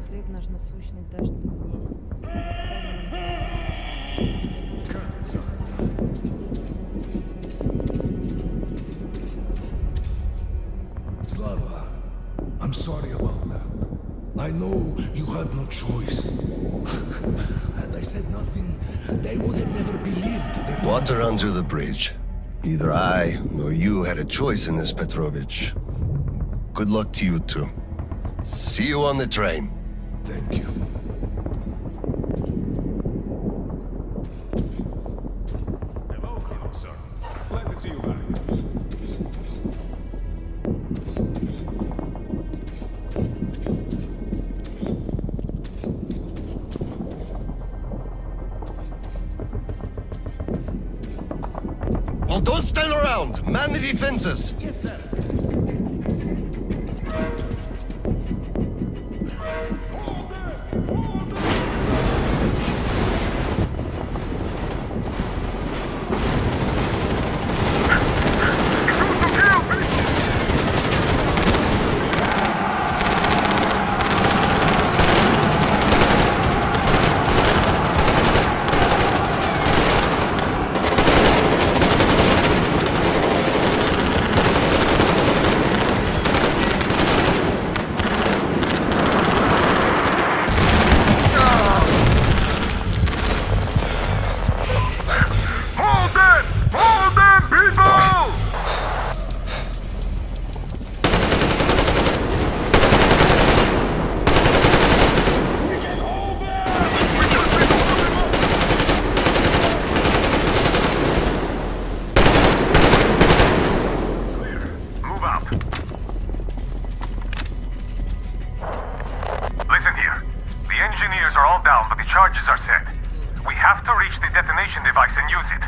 Speaker 14: Хлеб наш насущный дашь ты днесь.
Speaker 7: Slava, I'm sorry about that. I know you had no choice. Had I said nothing, they would have never believed they
Speaker 5: Water under the bridge. Neither I nor you had a choice in this, Petrovich. Good luck to you two. See you on the train.
Speaker 7: Thank you.
Speaker 3: Hello, Colonel, sir. Glad to see you back.
Speaker 5: Well, don't stand around! Man the defenses!
Speaker 9: Yes, sir.
Speaker 6: charges are set. We have to reach the detonation device and use it.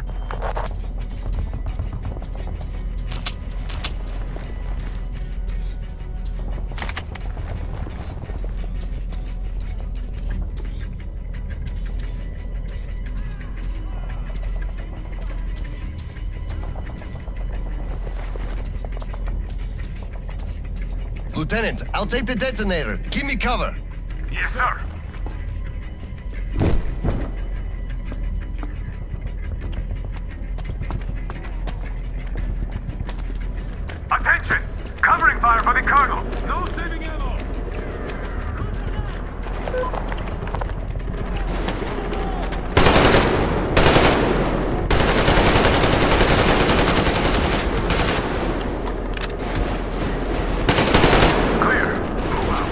Speaker 5: Lieutenant, I'll take the detonator. Give me cover.
Speaker 6: Yes, sir. Attention! Covering fire for the Colonel! No saving ammo! Clear. Move out.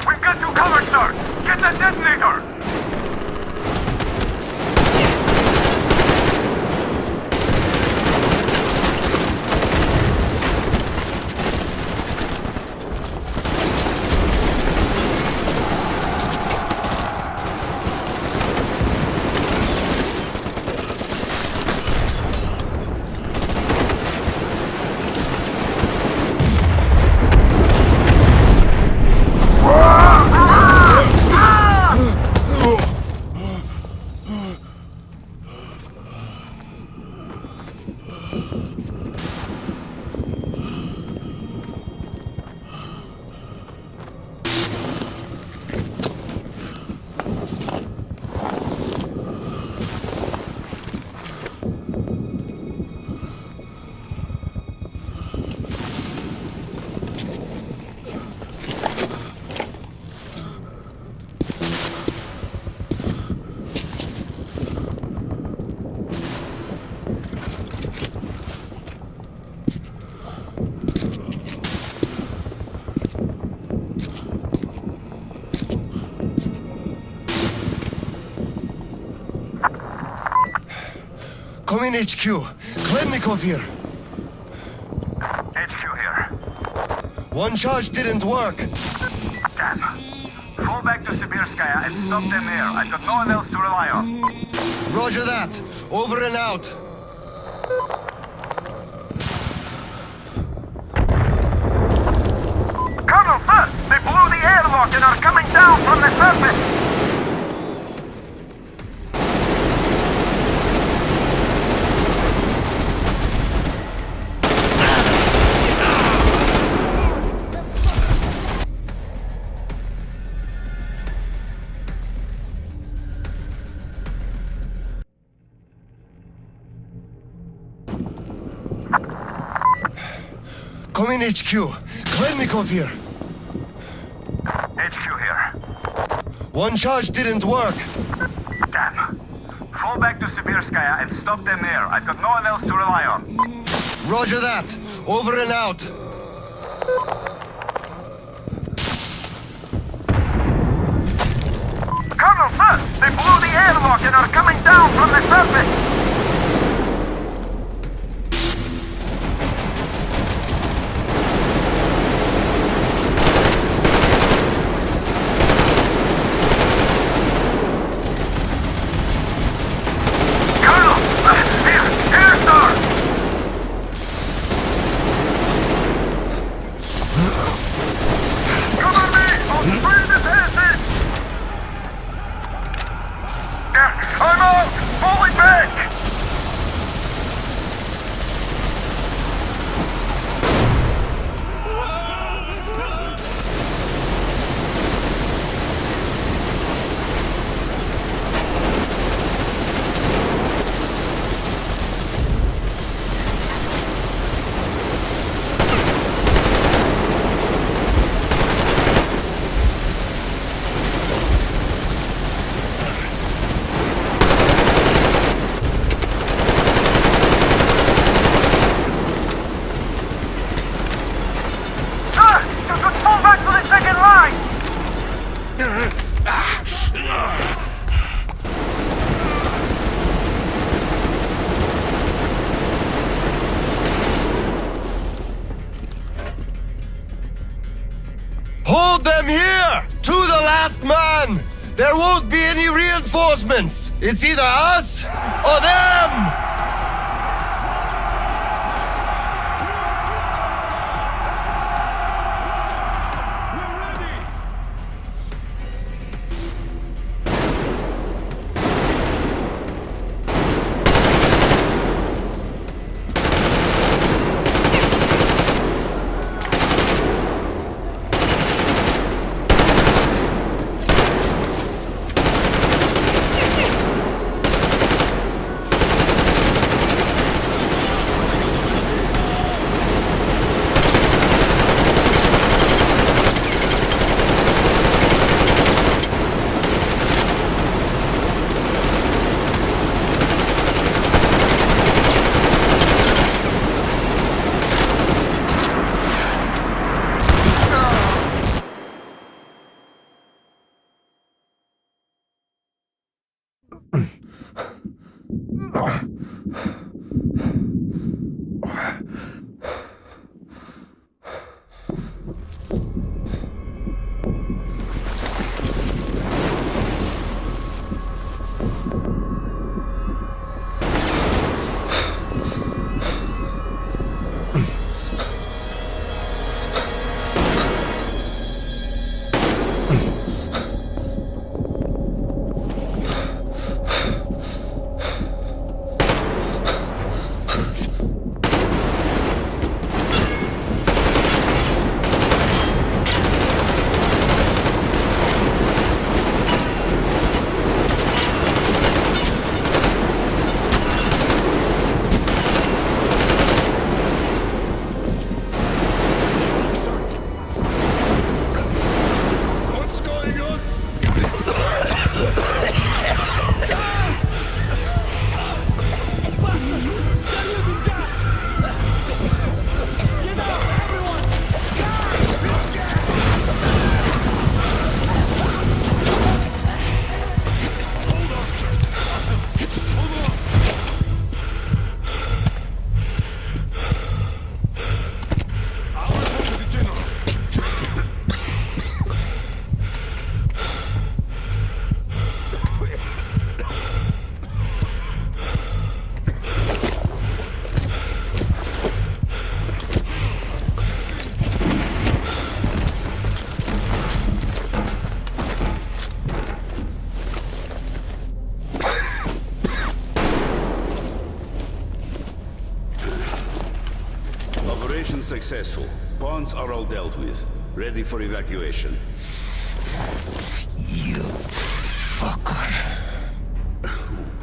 Speaker 6: We've got you covered, sir! Get that detonator!
Speaker 5: Come in, HQ. Klemnikov here.
Speaker 6: HQ here.
Speaker 5: One charge didn't work.
Speaker 6: Damn. Fall back to Sibirskaya and stop them there. I've got no one else to rely on.
Speaker 5: Roger that. Over and out.
Speaker 6: Colonel, sir! They blew the airlock and are coming down from the surface!
Speaker 5: Come in, HQ. Klemnikov here.
Speaker 6: HQ here.
Speaker 5: One charge didn't work.
Speaker 6: Damn. Fall back to Sibirskaya and stop them there. I've got no one else to rely on.
Speaker 5: Roger that. Over and out.
Speaker 6: Colonel, sir! They blew the airlock and are coming down from the surface! I'm out! Falling back!
Speaker 5: last man! There won't be any reinforcements! It's either us or them!
Speaker 8: Successful. Pawns are all dealt with. Ready for evacuation.
Speaker 5: You fucker.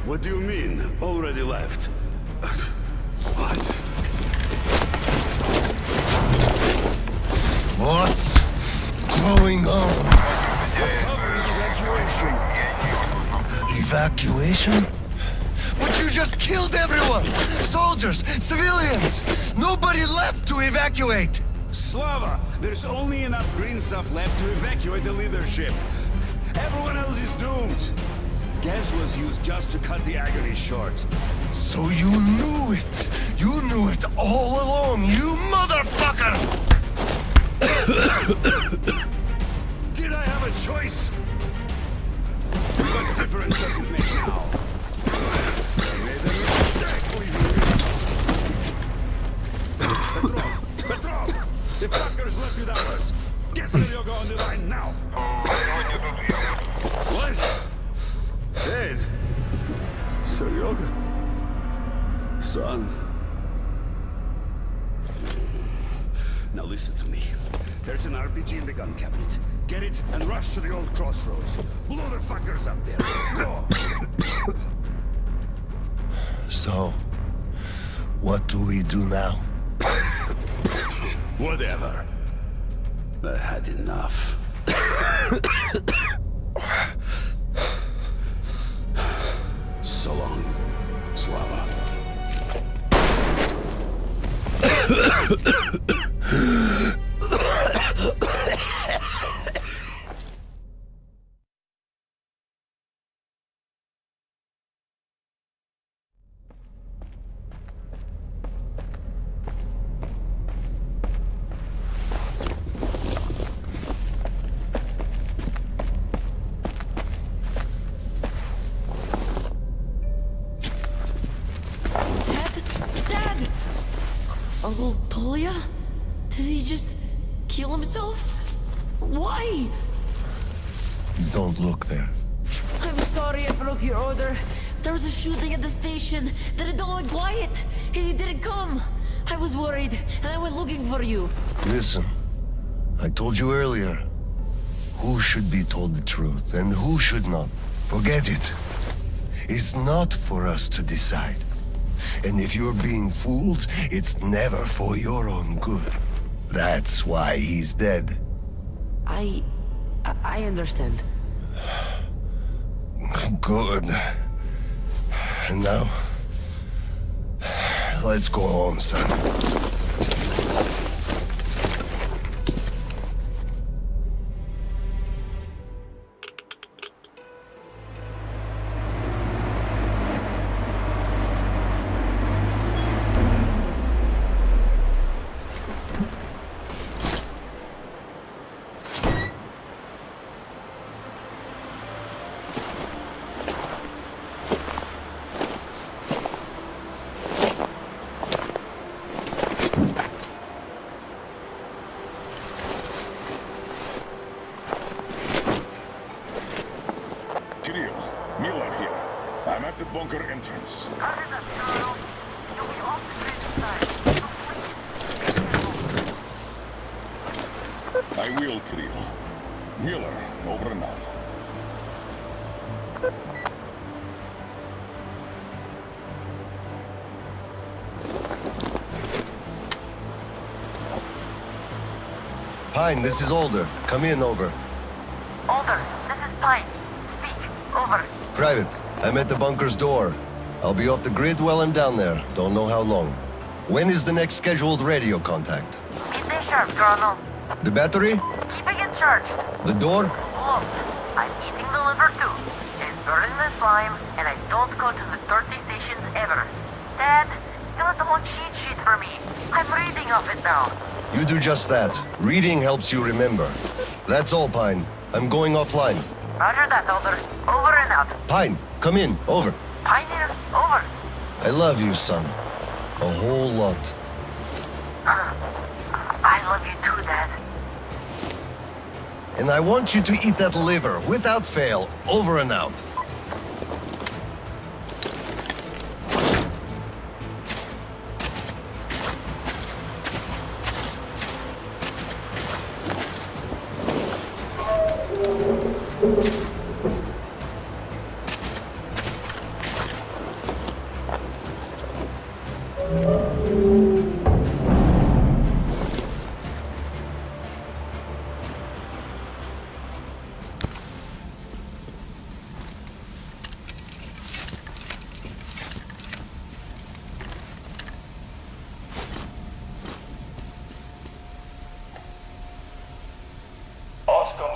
Speaker 8: What do you mean? Already left? What?
Speaker 5: What's going on? Evacuation? But you just killed everyone! Soldiers, civilians! Nobody left to evacuate!
Speaker 8: Slava! There's only enough green stuff left to evacuate the leadership. Everyone else is doomed. Gas was used just to cut the agony short.
Speaker 5: So you knew it! You knew it all along, you motherfucker!
Speaker 8: Did I have a choice? What difference does it make now? Petrov! The fuckers left without us! Get Seryoga on the line now! What? Dead? Seryoga? Son? Now listen to me. There's an RPG in the gun cabinet. Get it and rush to the old crossroads. Blow the fuckers up there. Go!
Speaker 5: So, what do we do now?
Speaker 8: Whatever. I had enough. So long, Slava.
Speaker 2: himself? Why?
Speaker 5: Don't look there.
Speaker 2: I'm sorry I broke your order. There was a shooting at the station. Then it all went quiet, and you didn't come. I was worried, and I went looking for you.
Speaker 5: Listen, I told you earlier. Who should be told the truth, and who should not? Forget it. It's not for us to decide. And if you're being fooled, it's never for your own good. That's why he's dead.
Speaker 2: I understand.
Speaker 5: Good. And now, let's go home, son.
Speaker 6: Kirill, Miller here. I'm at the bunker entrance. I will, Kirill. Miller, over and out.
Speaker 5: Pine, this is Older. Come in, over.
Speaker 11: Older, this is Pine. Speak. Over.
Speaker 5: Private, I'm at the bunker's door. I'll be off the grid while I'm down there. Don't know how long. When is the next scheduled radio contact?
Speaker 11: Midday sharp, Colonel.
Speaker 5: The battery?
Speaker 11: Keeping it charged.
Speaker 5: The door?
Speaker 11: Look, I'm eating the liver too. It's burning the slime, and I don't go to the dirty stations ever. Dad, fill out the whole cheat sheet for me. I'm reading off it now.
Speaker 5: You do just that. Reading helps you remember. That's all, Pine. I'm going offline.
Speaker 11: Roger that, Older. Over and out.
Speaker 5: Pine, come in. Over.
Speaker 11: Pioneer, over.
Speaker 5: I love you, son. A whole lot.
Speaker 11: I love you too, Dad.
Speaker 5: And I want you to eat that liver, without fail. Over and out.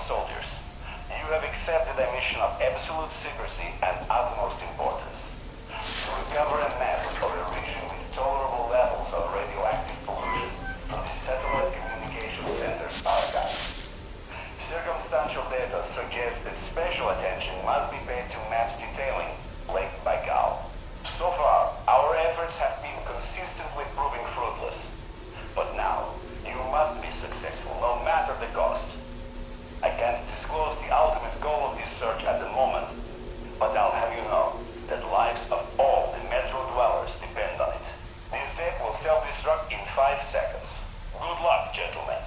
Speaker 6: Soldiers, you have accepted a mission of absolute secrecy and utmost importance. To recover a map of a region with tolerable levels of radioactive pollution from the satellite communication center's archive. Circumstantial data suggests that special attention must be paid to maps detailing Lake Baikal. So far, our efforts have been consistently proving fruitless. But now, you must be successful, no matter the cost. I can't disclose the ultimate goal of this search at the moment, but I'll have you know that lives of all the Metro dwellers depend on it. This tape will self-destruct in 5 seconds. Good luck, gentlemen.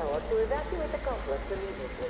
Speaker 11: personnel to evacuate the complex immediately.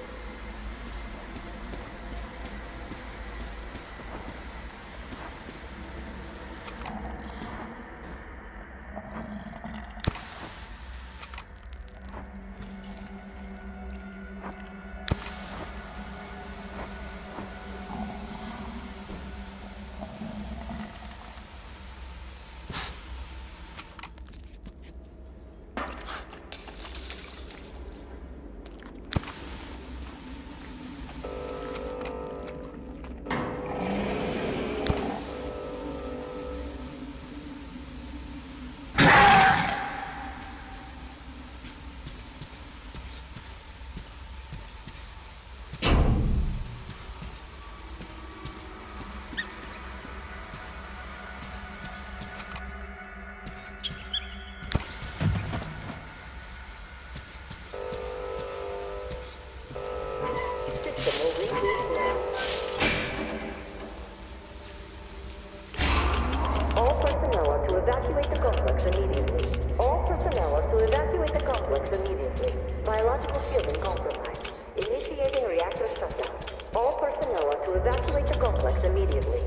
Speaker 11: All personnel are to evacuate the complex immediately. All personnel are to evacuate the complex immediately. Biological shielding compromised. Initiating reactor shutdown. All personnel are to evacuate the complex immediately.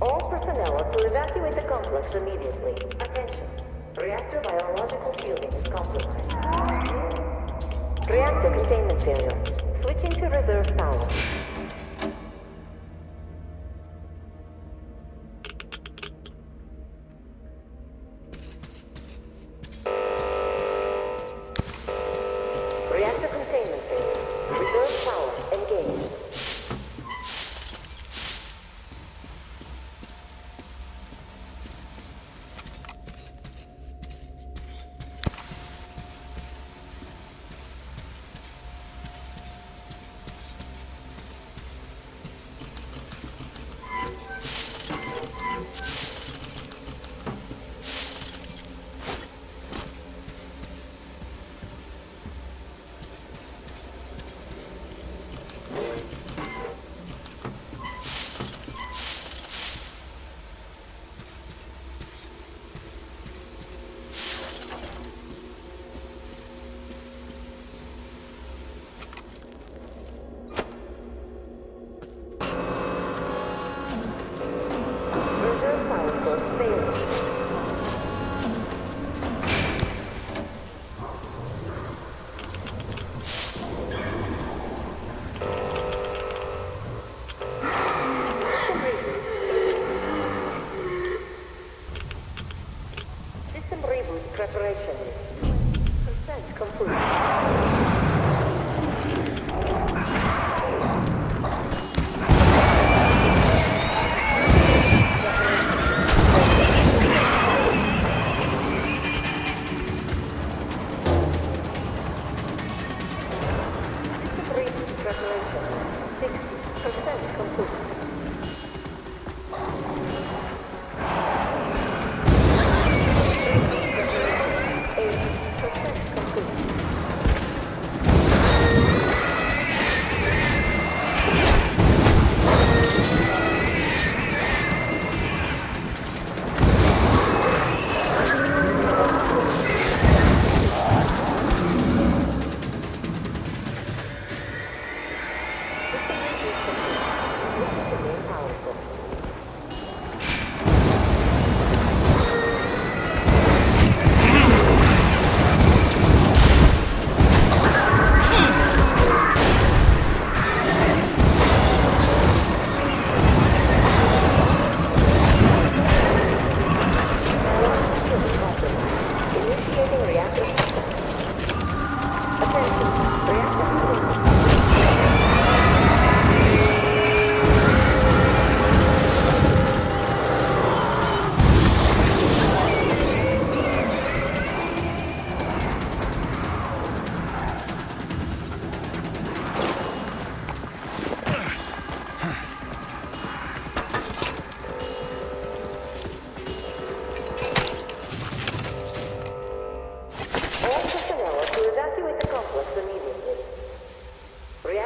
Speaker 11: All personnel are to evacuate the complex immediately. Attention. Reactor biological shielding is compromised. Reactor containment failure. Switching to reserve power. Reactor containment failure. Reserve power engaged.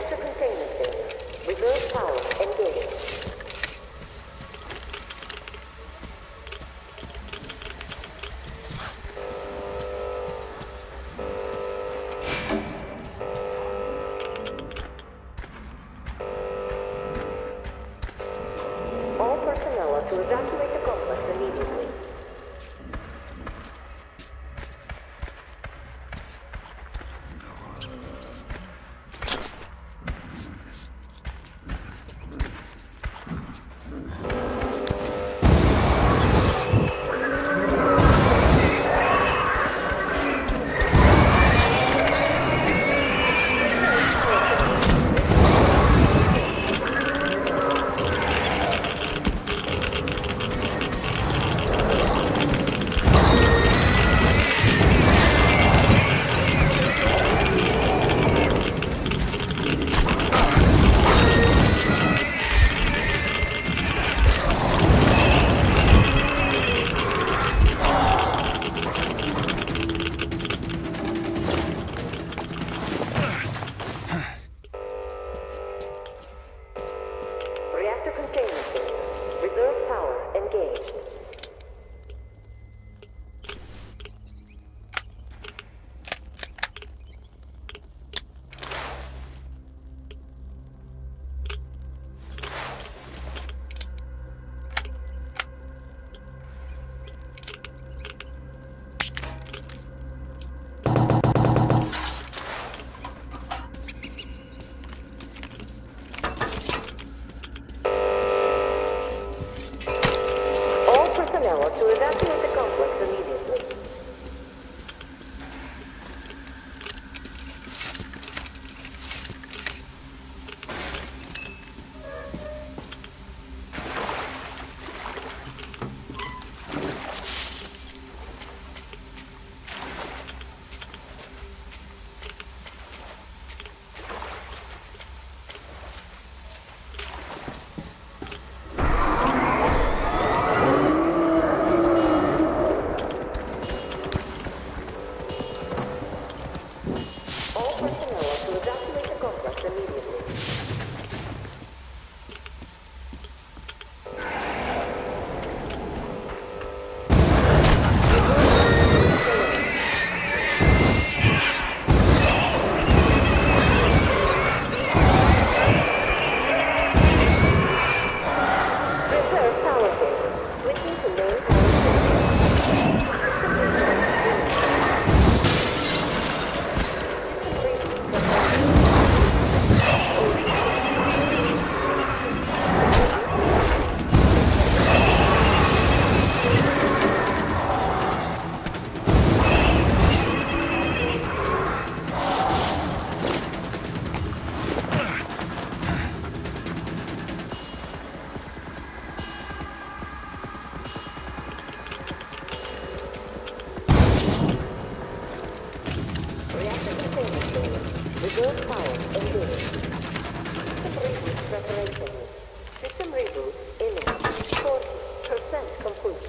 Speaker 11: Reactor containment failure. Reserve power engaged. All personnel are to evacuate the complex immediately. Reactor containment failure. Reserve power engaged. All personnel are to evacuate the complex immediately. All personnel are to evacuate the complex immediately. Reserve power failure. Switching to main power station. Reactor containment failure. Reserve power engaged. System reboot preparation. System reboot imminent. 40% complete.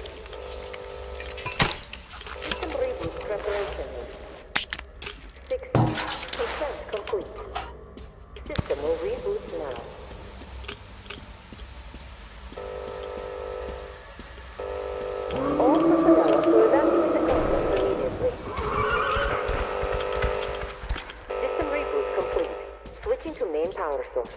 Speaker 11: System reboot preparation. 60% complete. System will reboot now. All personnel are to evacuate the complex immediately. System reboot complete. Switching to main power source.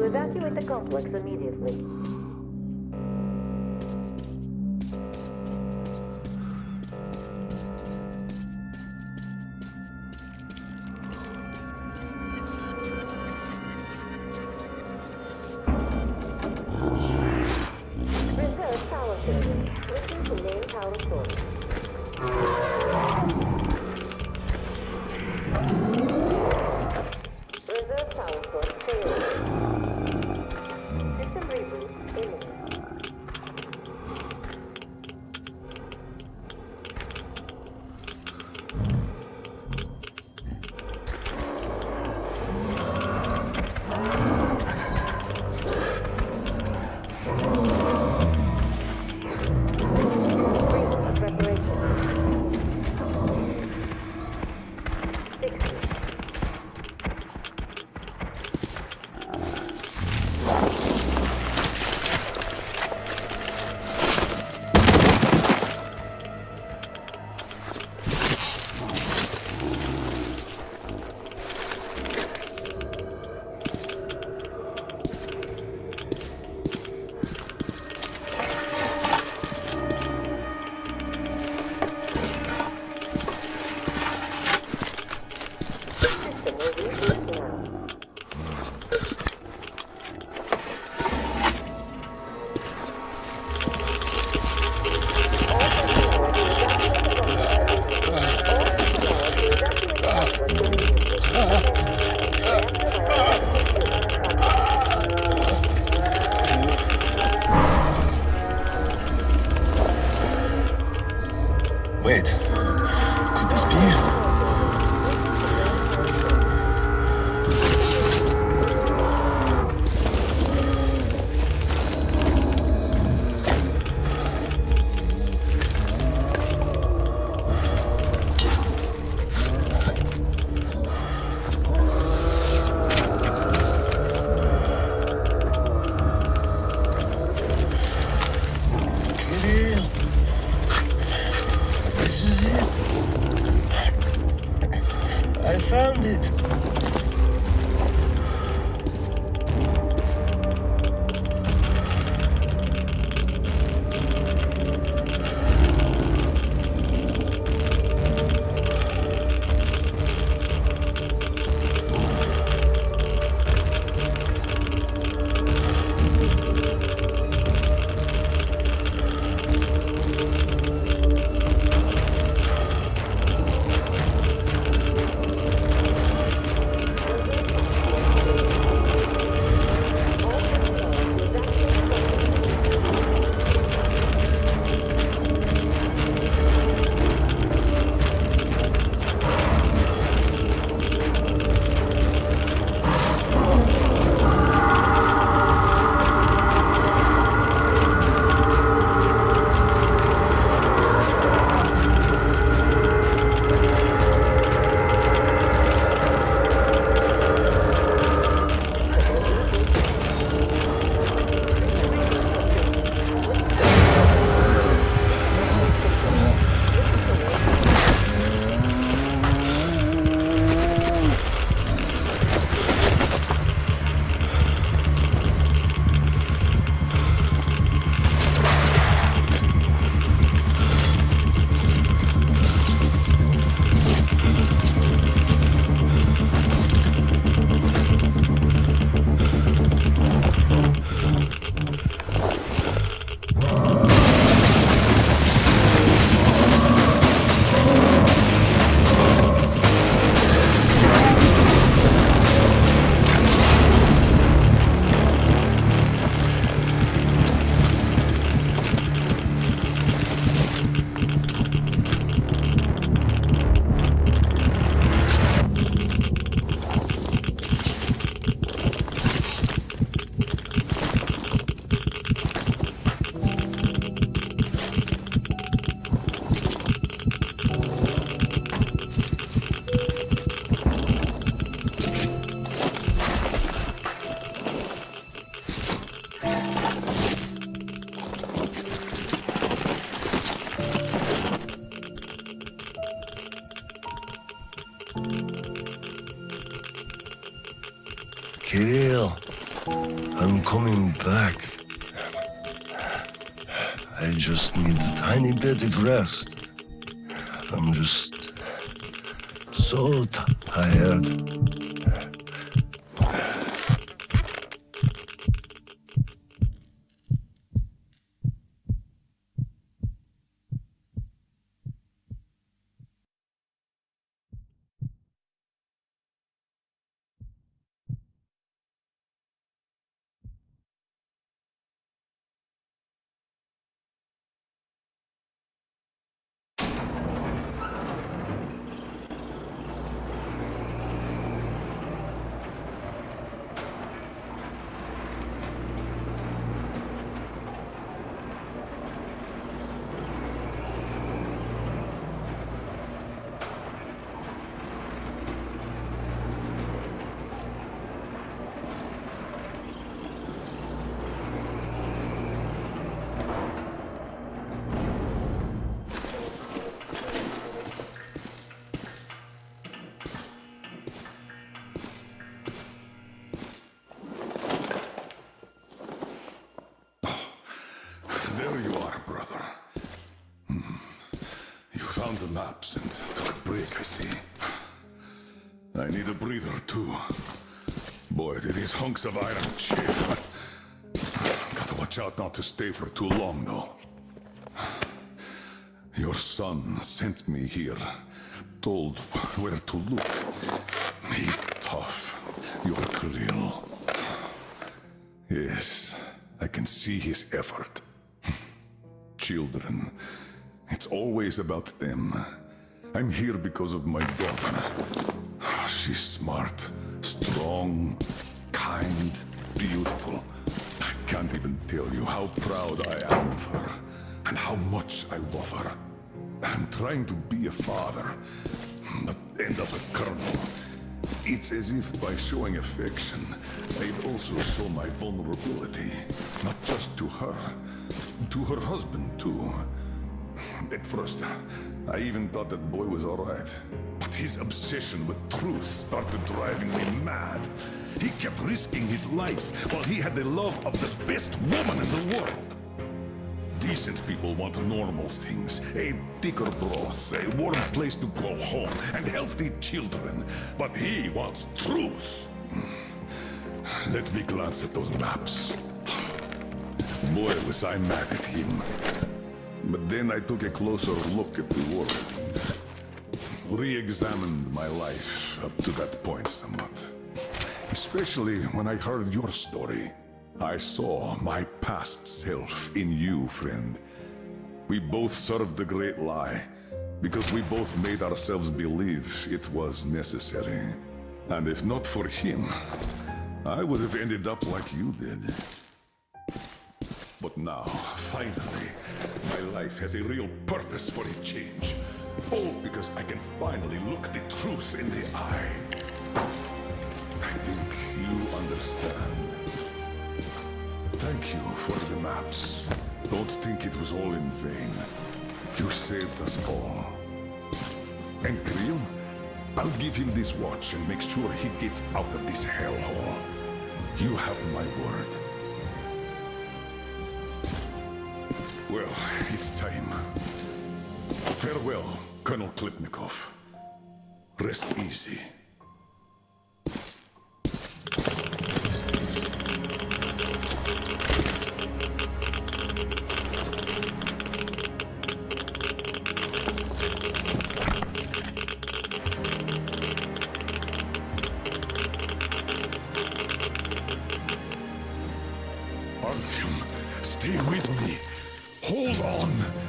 Speaker 11: to evacuate the complex immediately. Reserve power failure. Return to main power source. Reserve power source failure. System reboot imminent. Reboot preparation. 60. System will reboot now.
Speaker 5: Wait, could this be? Kirill, this is it. I found it. Kirill, I'm coming back. I just need a tiny bit of rest. I'm just so tired.
Speaker 1: There you are, brother. You found the maps and took a break, I see. I need a breather, too. Boy, do these hunks of iron chafe. Gotta watch out not to stay for too long, though. Your son sent me here, told where to look. He's tough. You're Kirill. Yes, I can see his effort. Children. It's always about them. I'm here because of my daughter. She's smart, strong, kind, beautiful. I can't even tell you how proud I am of her and how much I love her. I'm trying to be a father, but end up a colonel. It's as if by showing affection, I'd also show my vulnerability. Not just to her husband too. At first, I even thought that boy was alright. But his obsession with truth started driving me mad. He kept risking his life while he had the love of the best woman in the world. Decent people want normal things. A thicker broth, a warm place to call home, and healthy children. But he wants truth. Let me glance at those maps. Boy, was I mad at him. But then I took a closer look at the world. Re-examined my life up to that point somewhat. Especially when I heard your story. I saw my past self in you, friend. We both served the great lie, because we both made ourselves believe it was necessary. And if not for him, I would have ended up like you did. But now, finally, my life has a real purpose for a change. All because I can finally look the truth in the eye. I think you understand. Thank you for the maps. Don't think it was all in vain. You saved us all. And Kirill, I'll give him this watch and make sure he gets out of this hellhole. You have my word. Well, it's time. Farewell, Colonel Klipnikov. Rest easy. Artyom, stay with me. Hold on.